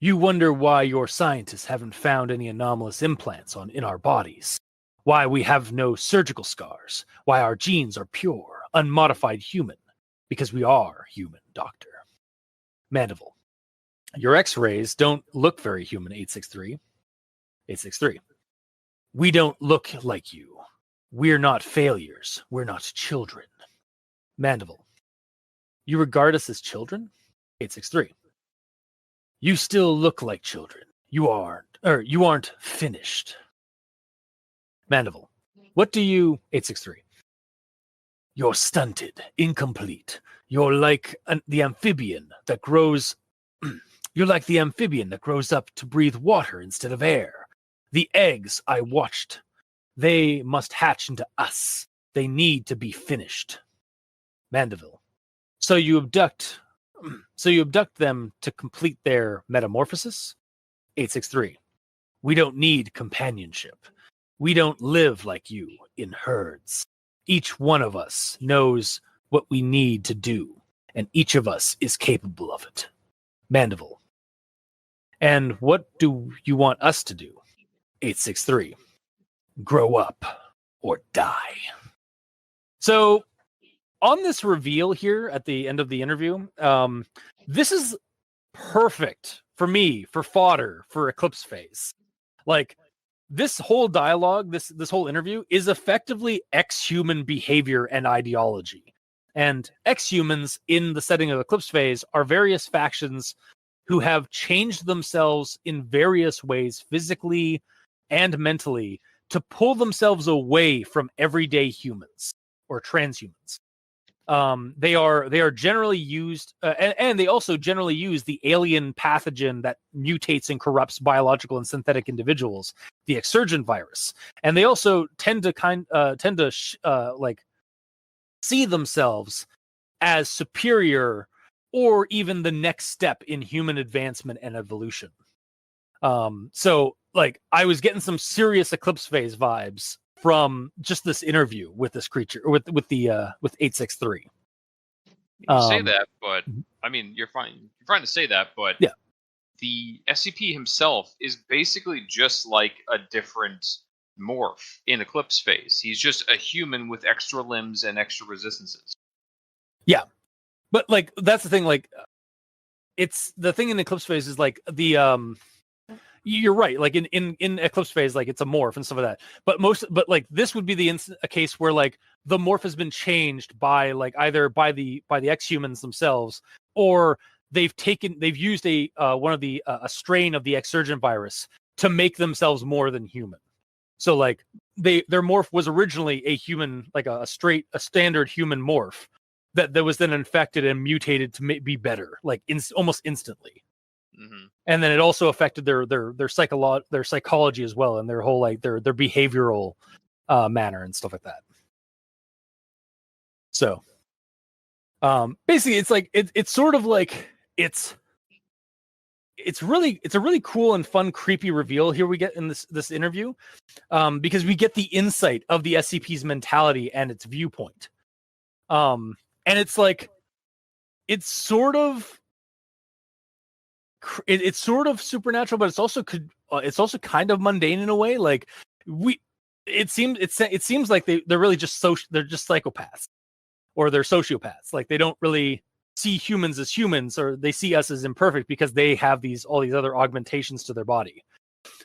You wonder why your scientists haven't found any anomalous implants in our bodies. Why we have no surgical scars. Why our genes are pure, unmodified human. Because we are human, Doctor. Mandeville. Your x-rays don't look very human, 863. 863. We don't look like you. We're not failures. We're not children. Mandeville. You regard us as children? 863. You still look like children. You aren't finished. Mandeville. What do you... 863. You're stunted, incomplete. You're like the amphibian that grows... You're like the amphibian that grows up to breathe water instead of air. The eggs I watched. They must hatch into us. They need to be finished. Mandeville. So you abduct them to complete their metamorphosis? 863. We don't need companionship. We don't live like you in herds. Each one of us knows what we need to do, and each of us is capable of it. Mandeville. And what do you want us to do? 863. Grow up or die. So on this reveal here at the end of the interview, this is perfect for me for fodder for Eclipse Phase. Like this whole dialogue, this whole interview is effectively ex-human behavior and ideology. And ex-humans in the setting of Eclipse Phase are various factions who have changed themselves in various ways, physically and mentally, to pull themselves away from everyday humans or transhumans. They are generally used, and they also generally use the alien pathogen that mutates and corrupts biological and synthetic individuals, the Exsurgent virus. And they also tend to see themselves as superior or even the next step in human advancement and evolution. So like I was getting some serious Eclipse Phase vibes from just this interview with this creature, with 863. You say that, but I mean, you're fine. You're fine to say that, but yeah, the SCP himself is basically just like a different morph in Eclipse Phase. He's just a human with extra limbs and extra resistances. Yeah, but like that's the thing. Like, it's the thing in Eclipse Phase is like the You're right. Like in Eclipse Phase, like it's a morph and stuff like that. But like this would be a case where like the morph has been changed by like either by the ex-humans themselves, or they've used a strain of the Exsurgent virus to make themselves more than human. So like their morph was originally a human, like a standard human morph that was then infected and mutated to be better, like almost instantly. Mm-hmm. And then it also affected their psychology as well, and their whole like their behavioral manner and stuff like that. So, basically, it's like it's sort of like it's a really cool and fun, creepy reveal here we get in this interview, because we get the insight of the SCP's mentality and its viewpoint, and it's like it's sort of supernatural, but it's also kind of mundane in a way. Like it seems like they're really just they're just psychopaths, or they're sociopaths. Like they don't really see humans as humans, or they see us as imperfect because they have all these other augmentations to their body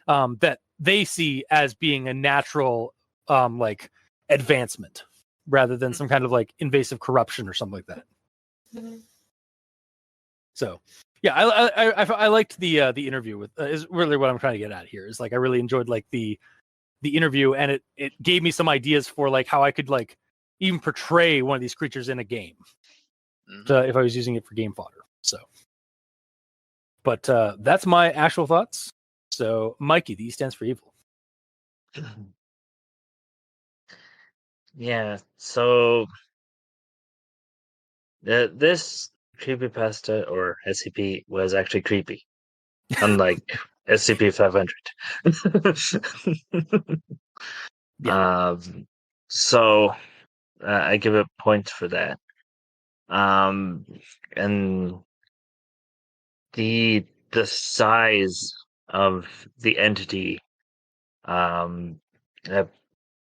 that they see as being a natural like advancement rather than some kind of like invasive corruption or something like that. Mm-hmm. So yeah, I liked the interview with is really what I'm trying to get at here. Is like I really enjoyed like the interview, and it gave me some ideas for like how I could like even portray one of these creatures in a game, if I was using it for game fodder. So, but that's my actual thoughts. So, Mikey, the E stands for evil. Yeah. So this creepypasta or SCP was actually creepy, unlike SCP-500. Yeah. So I give it points for that. And the size of the entity,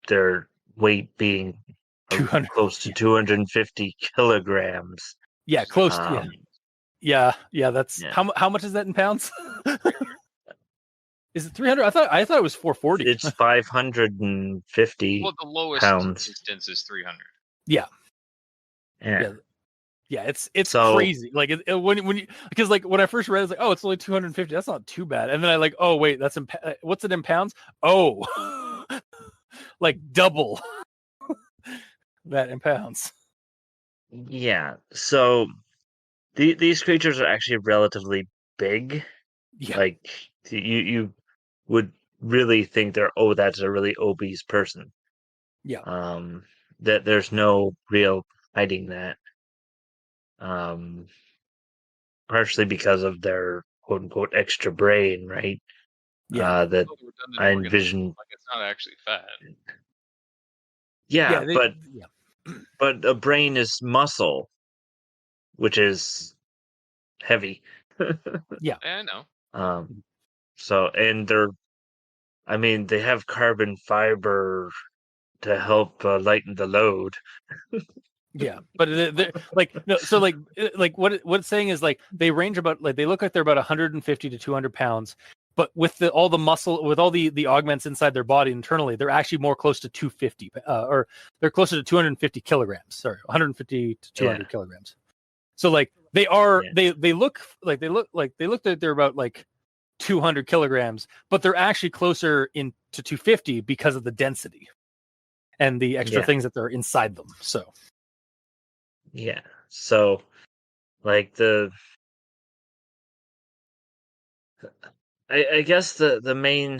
their weight being close to 250 kilograms. Yeah, close. Yeah. That's how much is that in pounds? Is it 300? I thought it was 440. It's 550. Well, the lowest pounds. instance is 300. Yeah. It's so crazy. Like when you, because like when I first read it, I was like, oh, it's only 250. That's not too bad. And then I like, oh wait, that's what's it in pounds? Oh, like double that in pounds. Yeah. So these creatures are actually relatively big. Yeah. Like you would really think that's a really obese person. Yeah. That there's no real hiding that. Partially because of their quote unquote extra brain, right? Yeah. That I envision. Like it's not actually fat. Yeah, but a brain is muscle, which is heavy. Yeah, I know. So and they have carbon fiber to help lighten the load. Yeah, but like no, so like what it's saying is like they range about like they look like they're about 150 to 200 pounds, but with all the muscle, with all the augments inside their body internally, they're actually more close to 250, or they're closer to 250 kilograms. Sorry, 150 to 200 kilograms. So like they are they look like they're about like 200 kilograms, but they're actually closer in to 250 because of the density and the extra things that they're inside them. So. Yeah. So, like I guess the main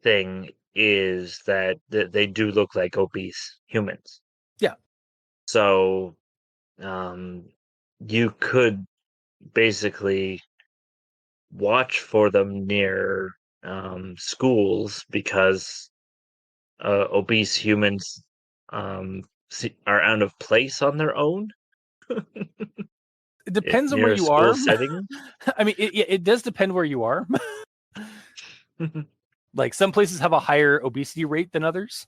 thing is that they do look like obese humans. Yeah. So, you could basically watch for them near schools because obese humans are out of place on their own. It depends on near where a you school are. setting. I mean, it does depend where you are. Like some places have a higher obesity rate than others.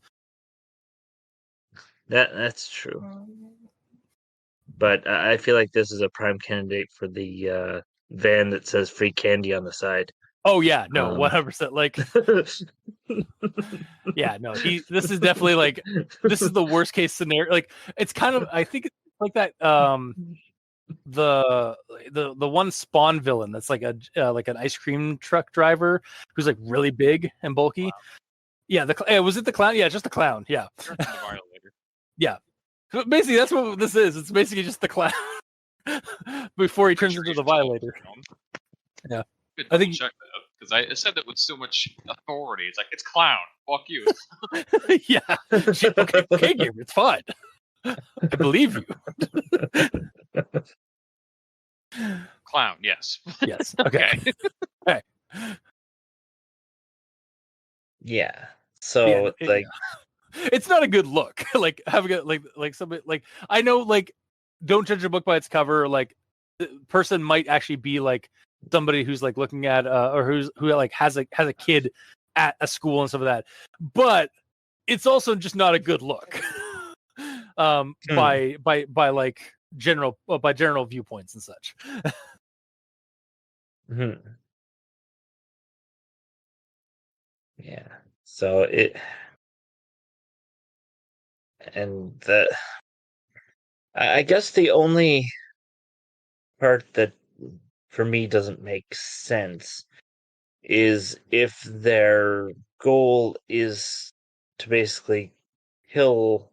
That's true. But I feel like this is a prime candidate for the van that says free candy on the side. Oh yeah, no, 100%. Like, yeah, no, this is definitely like, this is the worst case scenario. Like, it's kind of, I think it's like that. The one Spawn villain that's like like an ice cream truck driver who's like really big and bulky. Wow. Yeah, was it the clown? Yeah, just the clown. Yeah. Yeah. So basically, that's what this is. It's basically just the clown before he turns into the Violator. Yeah. I think check that because I said that with so much authority. It's like it's clown. Fuck you. Yeah. Okay, Gamer, it's fine. I believe you. Clown, yes. Yes. Okay. Okay. Yeah. So it's not a good look. Like having a like somebody like I know like don't judge a book by its cover. Like the person might actually be like somebody who's like looking at or who like has a kid at a school and stuff like that. But it's also just not a good look. By like general viewpoints and such. Yeah. So I guess the only part that for me doesn't make sense is if their goal is to basically kill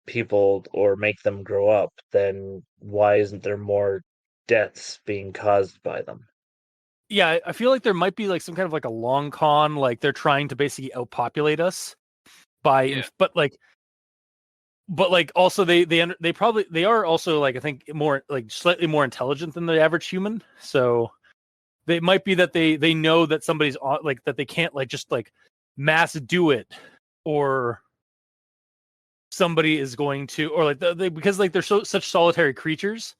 people or make them grow up, then why isn't there more deaths being caused by them? Yeah, I feel like there might be like some kind of like a long con, like they're trying to basically outpopulate us but also they are also like I think more like slightly more intelligent than the average human. So they might be that they know that somebody's like that they can't like just like mass do it, or somebody is going to, or like because like they're such solitary creatures,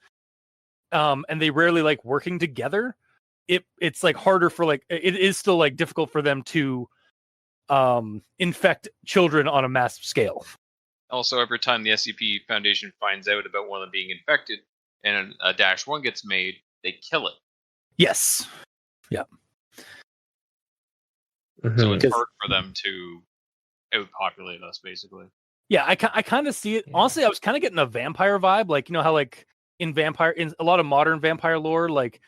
and they rarely like working together. It's like harder for like it is still like difficult for them to infect children on a massive scale. Also, every time the SCP Foundation finds out about one of them being infected and a -1 gets made, they kill it. Yes. Yeah. So it's hard for them to outpopulate us, basically. Yeah, I kind of see it. Yeah. Honestly, I was kind of getting a vampire vibe. Like, you know how like in a lot of modern vampire lore, like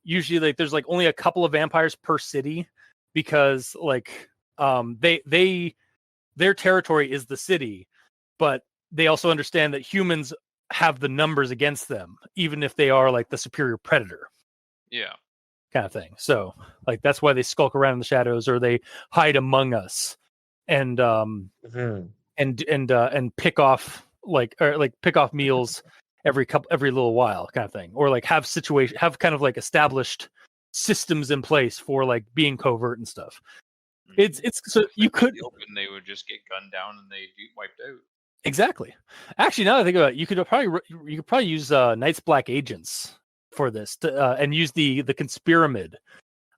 usually like there's like only a couple of vampires per city because like their territory is the city, but they also understand that humans have the numbers against them, even if they are like the superior predator. Yeah. Kind of thing. So like that's why they skulk around in the shadows or they hide among us and and pick off meals every little while kind of thing, or like have kind of like established systems in place for like being covert and stuff. It's so you could open, they would just get gunned down and they'd get wiped out. Exactly. Actually, now that I think about it, you could probably use Night's Black Agents for this and use the Conspiramid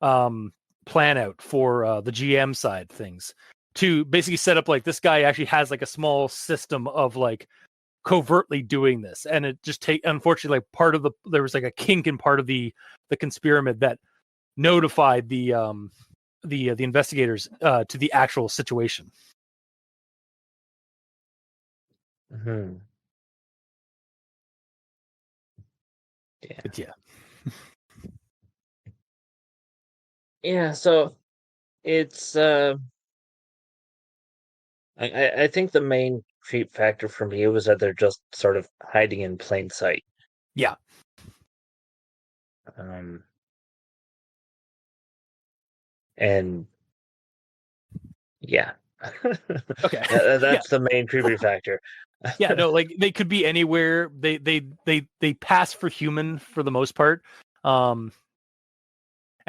plan out for the GM side things, to basically set up like this guy actually has like a small system of like covertly doing this, and it just unfortunately like there was like a kink in part of the conspirament that notified the investigators to the actual situation. Hmm. Yeah. But yeah. Yeah, so it's I think the main creep factor for me was that they're just sort of hiding in plain sight. Yeah. And yeah. Okay. That's the main creepy factor. Yeah, no, like they could be anywhere. They pass for human for the most part. And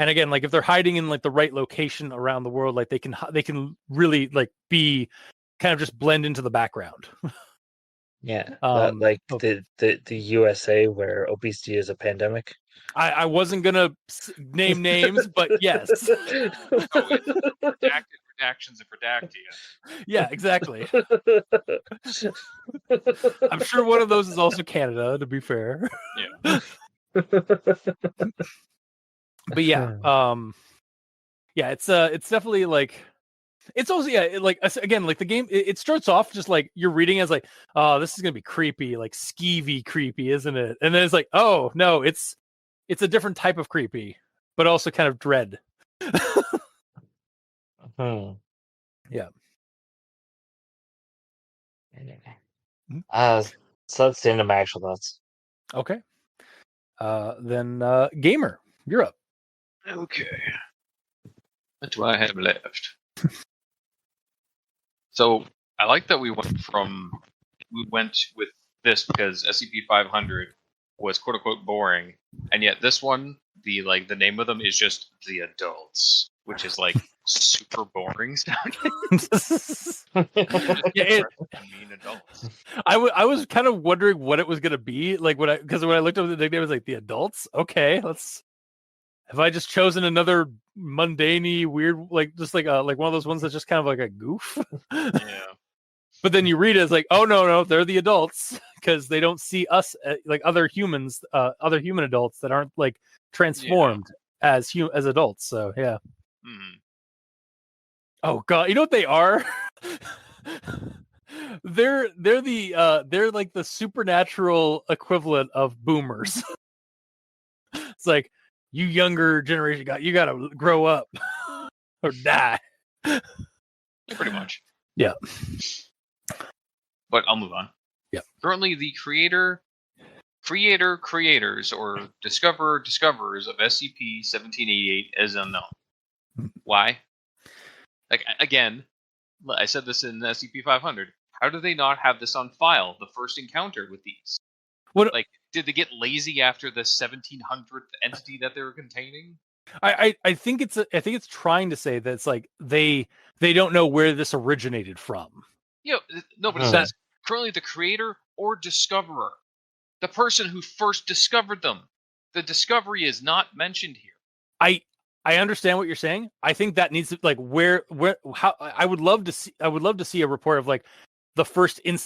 again, like if they're hiding in like the right location around the world, like they can really like be kind of just blend into the background. Yeah, Okay. the USA where obesity is a pandemic. I wasn't gonna name names, but yes. Redacted redactions of redactia. Yeah, exactly. I'm sure one of those is also Canada, to be fair. Yeah. But yeah, yeah, it's definitely like it's also like again like the game it starts off just like you're reading as like, oh, this is gonna be creepy, like skeevy creepy, isn't it? And then it's like, oh no, it's a different type of creepy, but also kind of dread. Yeah. So that's the end of my actual thoughts. Okay. Then Gamer, you're up. Okay. What do I have left? So I like that we went with this because SCP-500 was quote unquote boring, and yet this one, the name of them is just the adults, which is like super boring sounding. Yeah, mean adults. I was kind of wondering what it was gonna be like because when I looked up the nickname, it was like the adults. Okay, have I just chosen another mundane, weird, like just like one of those ones that's just kind of like a goof? Yeah. But then you read it as like, oh no, they're the adults because they don't see us like other humans, other human adults that aren't like transformed as adults. So yeah. Mm-hmm. Oh god, you know what they are? they're like the supernatural equivalent of boomers. It's like, you younger generation you gotta grow up or die. Pretty much. Yeah. But I'll move on. Yeah. Currently, the creators, or discoverers of SCP-1788 is unknown. Why? Like, again, I said this in SCP-500. How do they not have this on file? The first encounter with these. What? Like, did they get lazy after the 1700th entity that they were containing? I think it's trying to say that it's like they don't know where this originated from. Yeah, no, but it says currently the creator or discoverer, the person who first discovered them. The discovery is not mentioned here. I understand what you're saying. I think that needs to like how I would love to see a report of like the first time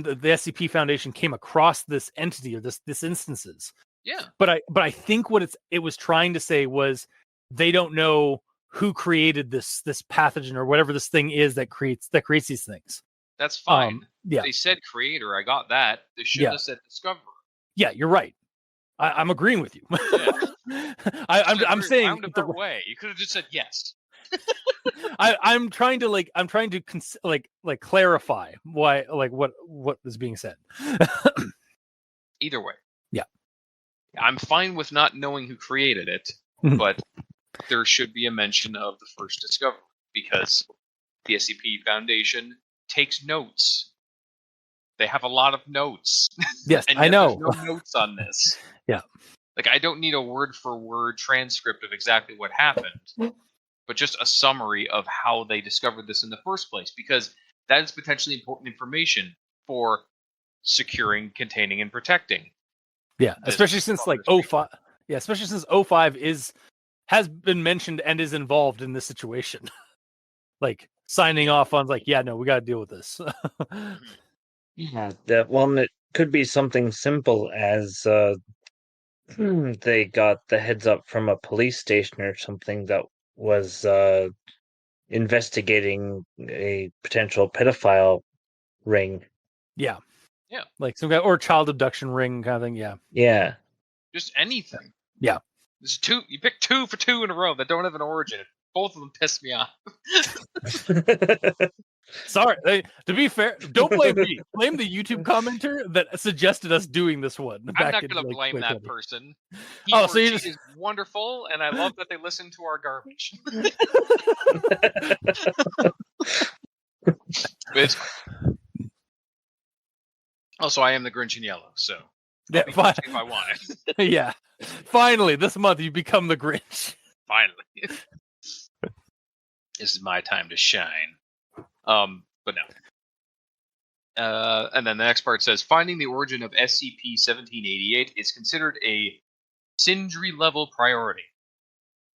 the SCP Foundation came across this entity or this instances. Yeah. But I think what it was trying to say was they don't know who created this pathogen or whatever this thing is that creates these things. That's fine. Yeah. They said creator. I got that. They shouldn't have said discoverer. Yeah, you're right. I'm agreeing with you. Yeah. I'm saying roundabout way. You could have just said yes. I'm trying to clarify why what is being said. Either way. Yeah. I'm fine with not knowing who created it, but there should be a mention of the first discovery because the SCP Foundation takes notes. They have a lot of notes. Yes, and I know. There's no notes on this. Yeah. Like, I don't need a word-for-word transcript of exactly what happened, but just a summary of how they discovered this in the first place, because that is potentially important information for securing, containing, and protecting. Yeah, especially since like 05. Yeah, especially since 05 has been mentioned and is involved in this situation. like signing off on like, yeah, no, we got to deal with this. Yeah, that one. It could be something simple as they got the heads up from a police station or something that was investigating a potential pedophile ring. Yeah. Yeah. Like some kind or child abduction ring kind of thing. Yeah. Yeah. Just anything. Yeah. There's two. You pick 2 for 2 in a row that don't have an origin. Both of them piss me off. Sorry. To be fair, don't blame me. Blame the YouTube commenter that suggested us doing this one. I'm not going to blame that person. He Oh, or so you she just- is wonderful, and I love that they listen to our garbage. It's fine. Also, I am the Grinch in yellow, so Yeah, I'll be Grinch if I want it. Yeah. Finally, this month you become the Grinch. Finally, this is my time to shine. But no. And then the next part says, finding the origin of SCP-1788 is considered a Sindri level priority.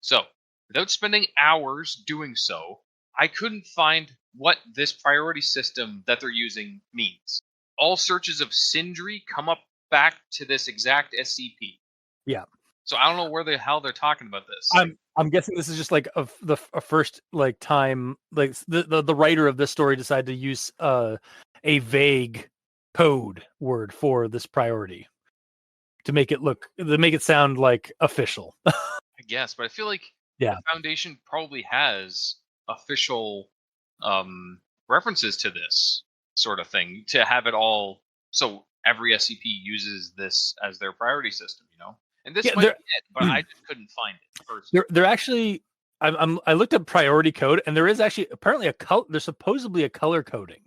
So, without spending hours doing so, I couldn't find what this priority system that they're using means. All searches of Sindri come up back to this exact SCP. Yeah. So I don't know where the hell they're talking about this. I'm guessing this is just like a first like time like the writer of this story decided to use a vague code word for this priority to make it sound like official. I guess, but I feel like Yeah. the Foundation probably has official references to this sort of thing to have it all, so every SCP uses this as their priority system, you know? And this Yeah, might be it, but I just couldn't find it personally. They're actually I looked up priority code and there is actually apparently there's supposedly a color coding.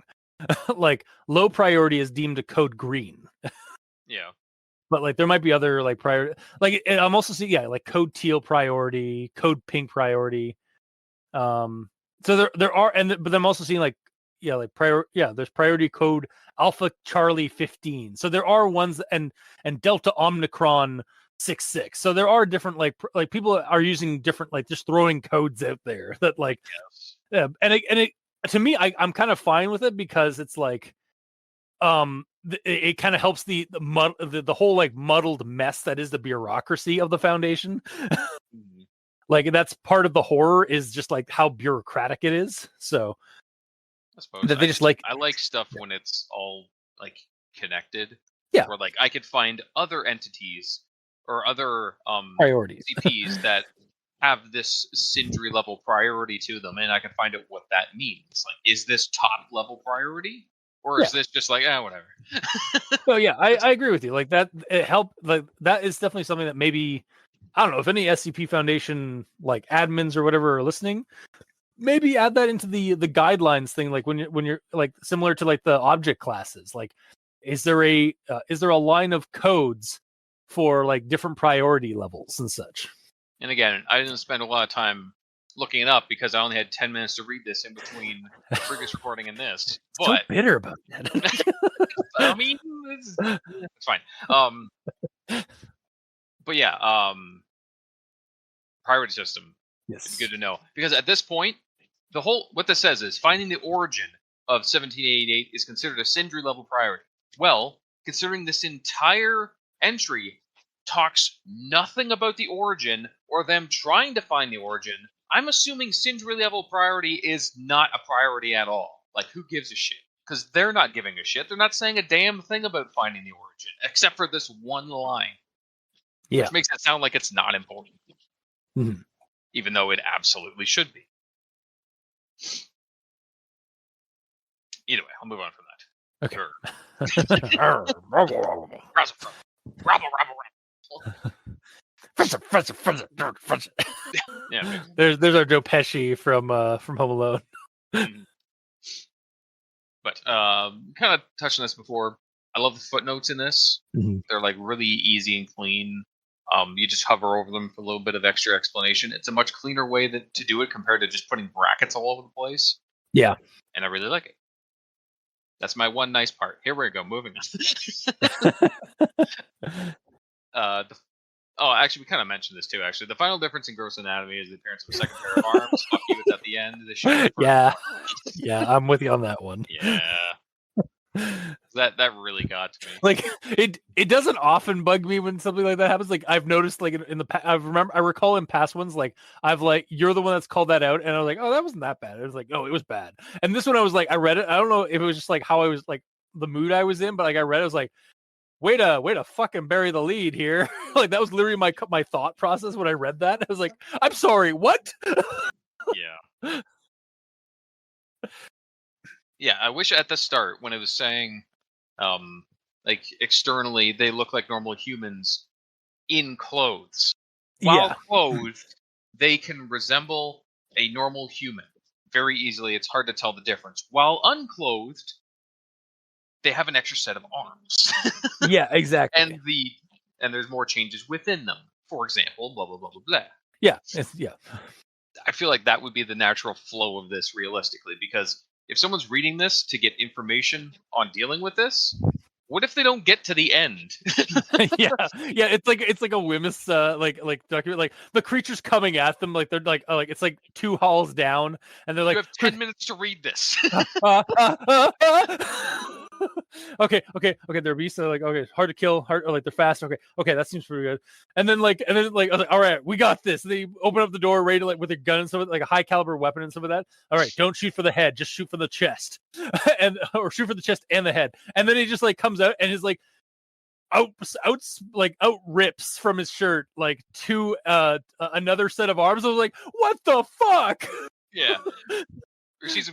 Like low priority is deemed a code green. Yeah. But like there might be other like priority, like I'm also seeing like code teal priority, code pink priority. So there are, but I'm also seeing like there's priority code Alpha Charlie 15. So there are ones and Delta Omicron 66. So there are different like people are using different like just throwing codes out there that like Yes. and it to me I'm kind of fine with it because it's like it kind of helps the whole like muddled mess that is the bureaucracy of the Foundation. Like that's part of the horror is just like how bureaucratic it is. So I suppose that they just like I like stuff when it's all like connected. Yeah. Where like I could find other entities or other priorities. CPs that have this Sindri level priority to them, and I can find out what that means. Like, is this top level priority? Or is this just like, whatever? Well, yeah, I agree with you. Like that, it helped. Like that is definitely something that maybe I don't know if any SCP Foundation like admins or whatever are listening. Maybe add that into the guidelines thing. Like when you're like similar to like the object classes. Like, is there a line of codes for like different priority levels and such? And again, I didn't spend a lot of time looking it up because I only had 10 minutes to read this in between the previous recording and this. So But bitter about that. I mean, it's fine. But yeah, priority system. Yes. It's good to know because at this point, what this says is finding the origin of 1788 is considered a Sindri level priority. Well, considering this entire entry talks nothing about the origin or them trying to find the origin, I'm assuming Sindri level priority is not a priority at all. Like, who gives a shit? Because they're not giving a shit. They're not saying a damn thing about finding the origin, except for this one line. Yeah. Which makes it sound like it's not important. Mhm. Even though it absolutely should be. Either way, I'll move on from that. Okay. Yeah. There's our Joe Pesci from Home Alone. But kind of touched on this before. I love the footnotes in this. Mhm. They're like really easy and clean. You just hover over them for a little bit of extra explanation. It's a much cleaner way to do it compared to just putting brackets all over the place. Yeah. And I really like it. That's my one nice part. Here we go. Moving on. Oh, actually, we kind of mentioned this too. Actually, the final difference in gross anatomy is the appearance of a second pair of arms. Fuck you, it's at the end. This shit. Yeah, I'm with you on that one. Yeah. That really got to me. Like it doesn't often bug me when something like that happens. Like I've noticed, like in the past, I recall in past ones, like I've like you're the one that's called that out, and I was like, oh, that wasn't that bad. It was like, no, it was bad. And this one, I was like, I read it. I don't know if it was just like how I was like the mood I was in, but like I read it, I was like, way to fucking bury the lead here. Like that was literally my thought process when I read that. I was like, I'm sorry, what? Yeah. Yeah, I wish at the start when it was saying, like externally they look like normal humans in clothes. While clothed, they can resemble a normal human very easily. It's hard to tell the difference. While unclothed, they have an extra set of arms. Yeah, exactly. and there's more changes within them. For example, blah blah blah blah blah. Yeah, I feel like that would be the natural flow of this realistically, because if someone's reading this to get information on dealing with this, what if they don't get to the end? yeah. It's like a Wemyss like document. Like the creature's coming at them, like they're like it's like 2 halls down, and they're like, you have 10 minutes to read this. Okay, they're beasts. They're like, okay, hard to kill, like they're fast. Okay, that seems pretty good. And then like, I was like, all right, we got this. And they open up the door, ready to like with their gun and stuff, like a high caliber weapon and some of that. All right, don't shoot for the head, just shoot for the chest, or shoot for the chest and the head. And then he just like comes out and is like out rips from his shirt like to another set of arms. I was like, what the fuck? Yeah.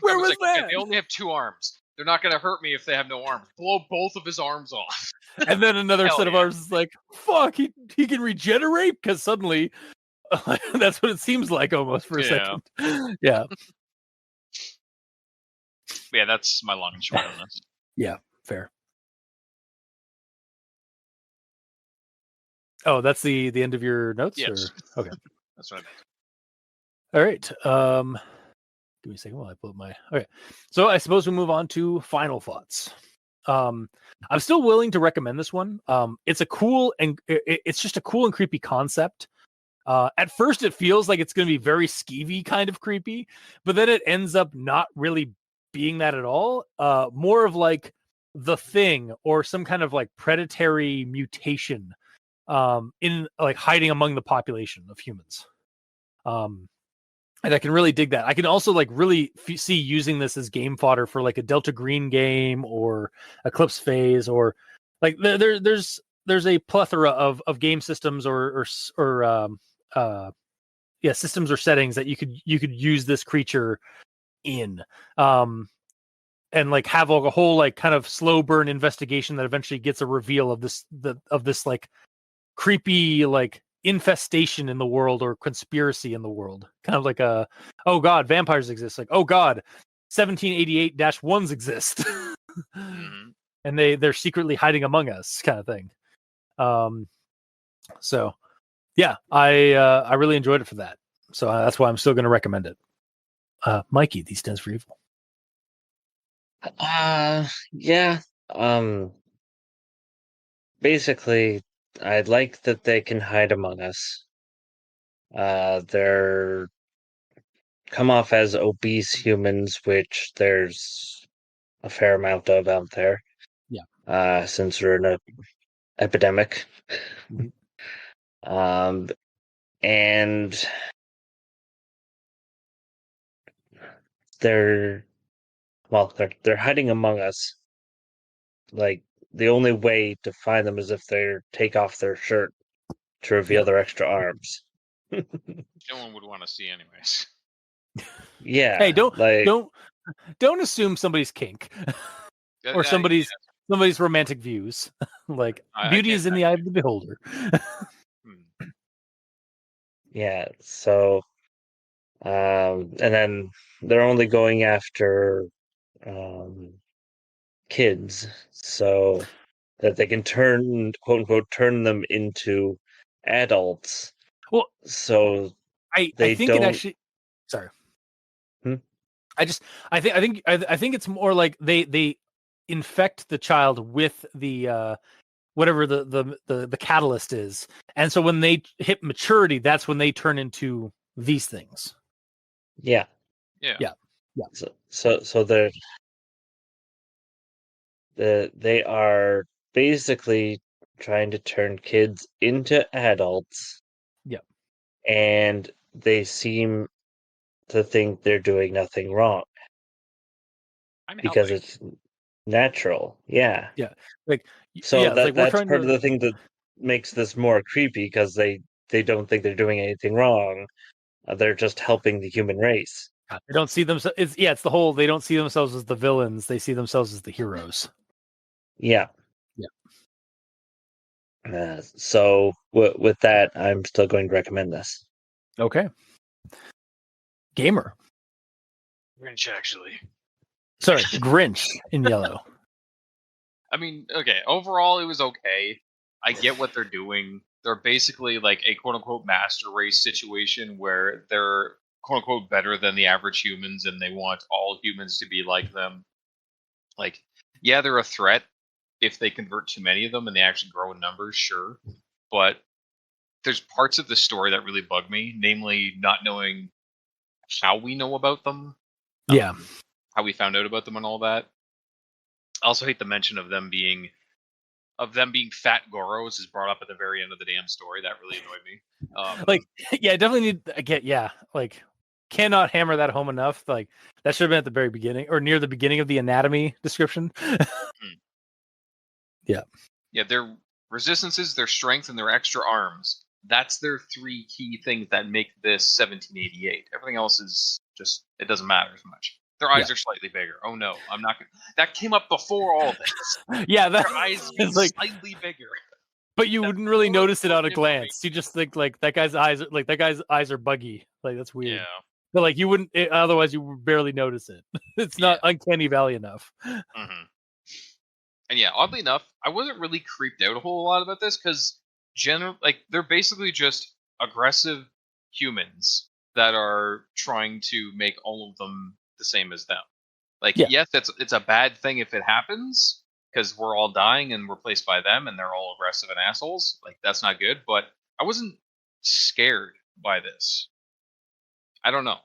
Where was like, that? okay, they only have 2 arms. They're not going to hurt me if they have no arms. Blow both of his arms off. And then another set of arms is like, fuck, he can regenerate? Because suddenly, that's what it seems like almost for a second. Yeah. Yeah, that's my long and short on this. Yeah, fair. Oh, that's the end of your notes? Yes. Or? Okay. That's what I meant. All right. Give me a second while I pull up my... Okay. So I suppose we move on to final thoughts. I'm still willing to recommend this one. It's a cool and it's just a cool and creepy concept. At first it feels like it's going to be very skeevy kind of creepy, but then it ends up not really being that at all. More of like the Thing or some kind of like predatory mutation in like hiding among the population of humans. And I can really dig that. I can also like really see using this as game fodder for like a Delta Green game or Eclipse Phase, or like there's a plethora of game systems or systems or settings that you could use this creature in, and like have a whole like kind of slow burn investigation that eventually gets a reveal of this like creepy like infestation in the world or conspiracy in the world, kind of like a, oh god, vampires exist, like, oh god, 1788-1s exist. Mm-hmm. And they're secretly hiding among us, kind of thing. So yeah, I really enjoyed it for that, so that's why I'm still going to recommend it. Mikey, these stands for evil. Yeah. Basically, I like that they can hide among us. They're come off as obese humans, which there's a fair amount of out there. Yeah. Since we're in an epidemic. Mm-hmm. And they're hiding among us. Like, the only way to find them is if they take off their shirt to reveal their extra arms. No one would want to see anyways. Yeah. Hey, don't assume somebody's kink or somebody's romantic views. Like, beauty is in the eye of the beholder. Yeah. So, and then they're only going after kids, so that they can quote unquote turn them into adults. Well, so I think don't... it actually. Sorry. I think it's more like they infect the child with the whatever the catalyst is. And so when they hit maturity, that's when they turn into these things. Yeah. Yeah. So they are basically trying to turn kids into adults. Yep. And they seem to think they're doing nothing wrong I'm because helping. it's natural. Yeah. Like So yeah, it's like we're that's trying part to of the thing that makes this more creepy because they don't think they're doing anything wrong. They're just helping the human race. they don't see themselves. It's the whole they don't see themselves as the villains. They see themselves as the heroes. Yeah. Yeah. So with that, I'm still going to recommend this. Okay. Gamer. Grinch, actually. Sorry, Grinch in yellow. I mean, okay. Overall, it was okay. I get what they're doing. They're basically like a quote unquote master race situation where they're quote unquote better than the average humans, and they want all humans to be like them. Like, yeah, they're a threat if they convert too many of them and they actually grow in numbers, sure. But there's parts of the story that really bug me, namely not knowing how we know about them. Yeah. How we found out about them and all that. I also hate the mention of them being fat Goros is brought up at the very end of the damn story. That really annoyed me. Like, yeah, definitely like cannot hammer that home enough. Like that should have been at the very beginning or near the beginning of the anatomy description. Yeah. Yeah, their resistances, their strength, and their extra arms. That's their three key things that make this 1788. Everything else is just, it doesn't matter as much. Their eyes are slightly bigger. Oh no, I'm not gonna. That came up before all this. Yeah, their eyes being like slightly bigger. But you wouldn't really more notice it on a important glance. You just think like that guy's eyes are buggy. Like that's weird. Yeah. But like you wouldn't otherwise you would barely notice it. It's not uncanny valley enough. Mm-hmm. And yeah, oddly enough, I wasn't really creeped out a whole lot about this because they're basically just aggressive humans that are trying to make all of them the same as them. Like, yes, it's a bad thing if it happens because we're all dying and replaced by them, and they're all aggressive and assholes. Like, that's not good. But I wasn't scared by this. I don't know.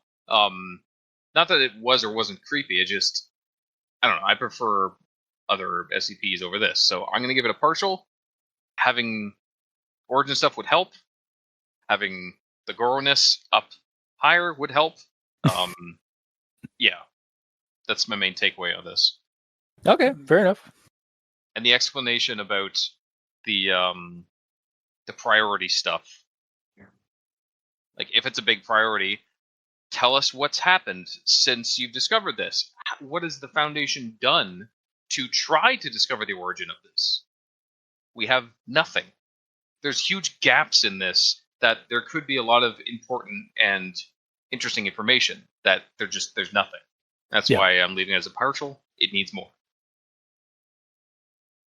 Not that it was or wasn't creepy. It just, I don't know. I prefer other SCPs over this, so I'm going to give it a partial. Having origin stuff would help. Having the Goro-ness up higher would help. Yeah, that's my main takeaway of this. Okay, fair enough. And the explanation about the priority stuff. Like, if it's a big priority, tell us what's happened since you've discovered this. What has the Foundation done to try to discover the origin of this? We have nothing. There's huge gaps in this that there could be a lot of important and interesting information that there's nothing. That's why I'm leaving it as a partial. It needs more.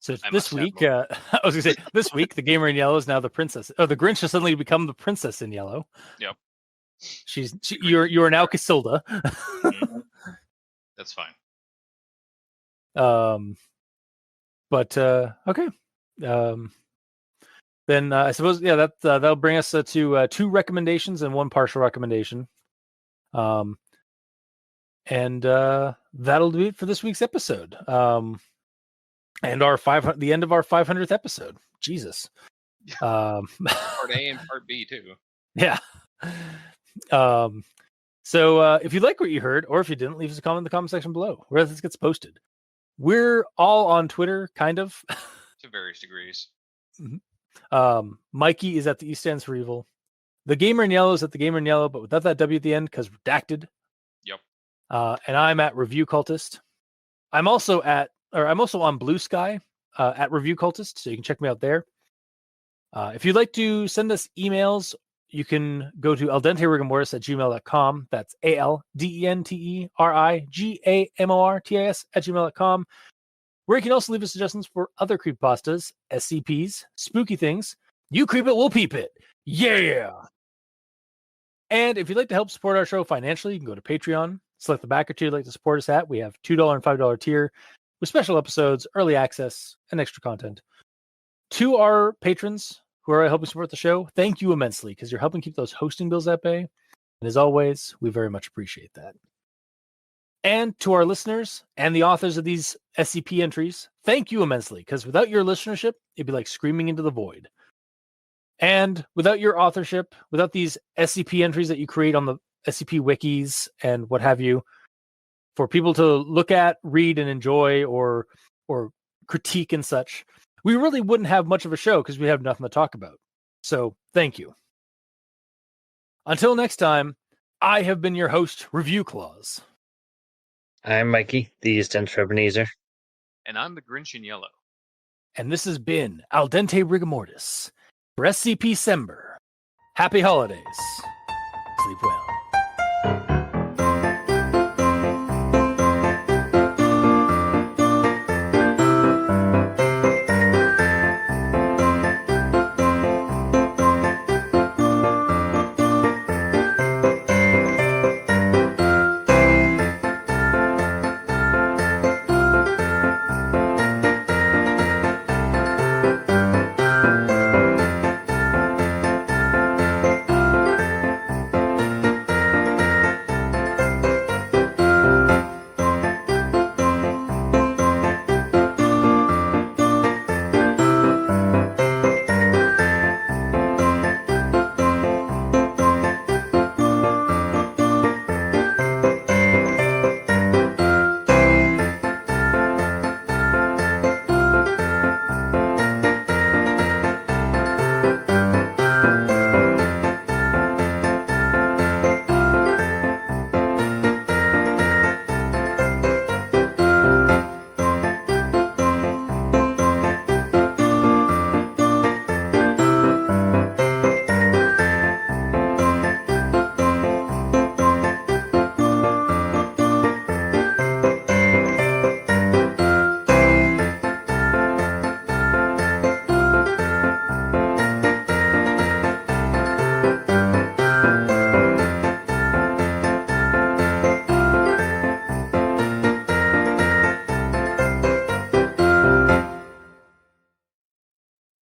So this week, I was gonna say this week, the gamer in yellow is now the princess. Oh, the Grinch has suddenly become the princess in yellow. Yep. You are now Casilda. That's fine. But okay. Then I suppose that'll bring us to 2 recommendations and 1 partial recommendation. And that'll do it for this week's episode. And the end of our 500th episode. Jesus. Part A and Part B too. Yeah. So if you like what you heard, or if you didn't, leave us a comment in the comment section below where this gets posted. We're all on Twitter, kind of. To various degrees. Mm-hmm. Mikey is at the E stands for evil. The Gamer in Yellow is at the Gamer in Yellow, but without that W at the end because redacted. Yep. And I'm at Review Cultist. I'm also on Blue Sky at Review Cultist, so you can check me out there. If you'd like to send us emails, you can go to aldenterigamortis@gmail.com. That's ALDENTERIGAMORTIS@gmail.com. Where you can also leave us suggestions for other creepypastas, SCPs, spooky things. You creep it, we'll peep it. Yeah! And if you'd like to help support our show financially, you can go to Patreon, select the backer tier you'd like to support us at. We have $2 and $5 tier with special episodes, early access, and extra content. To our patrons who are helping support the show, thank you immensely because you're helping keep those hosting bills at bay. And as always, we very much appreciate that. And to our listeners and the authors of these SCP entries, thank you immensely because without your listenership, it'd be like screaming into the void. And without your authorship, without these SCP entries that you create on the SCP wikis and what have you, for people to look at, read, and enjoy or critique and such, we really wouldn't have much of a show because we have nothing to talk about. So thank you. Until next time, I have been your host, Review Clause. I'm Mikey, the East End Ebenezer. And I'm the Grinch in yellow. And this has been Al Dente Rigamortis for SCP-Cember. Happy holidays. Sleep well.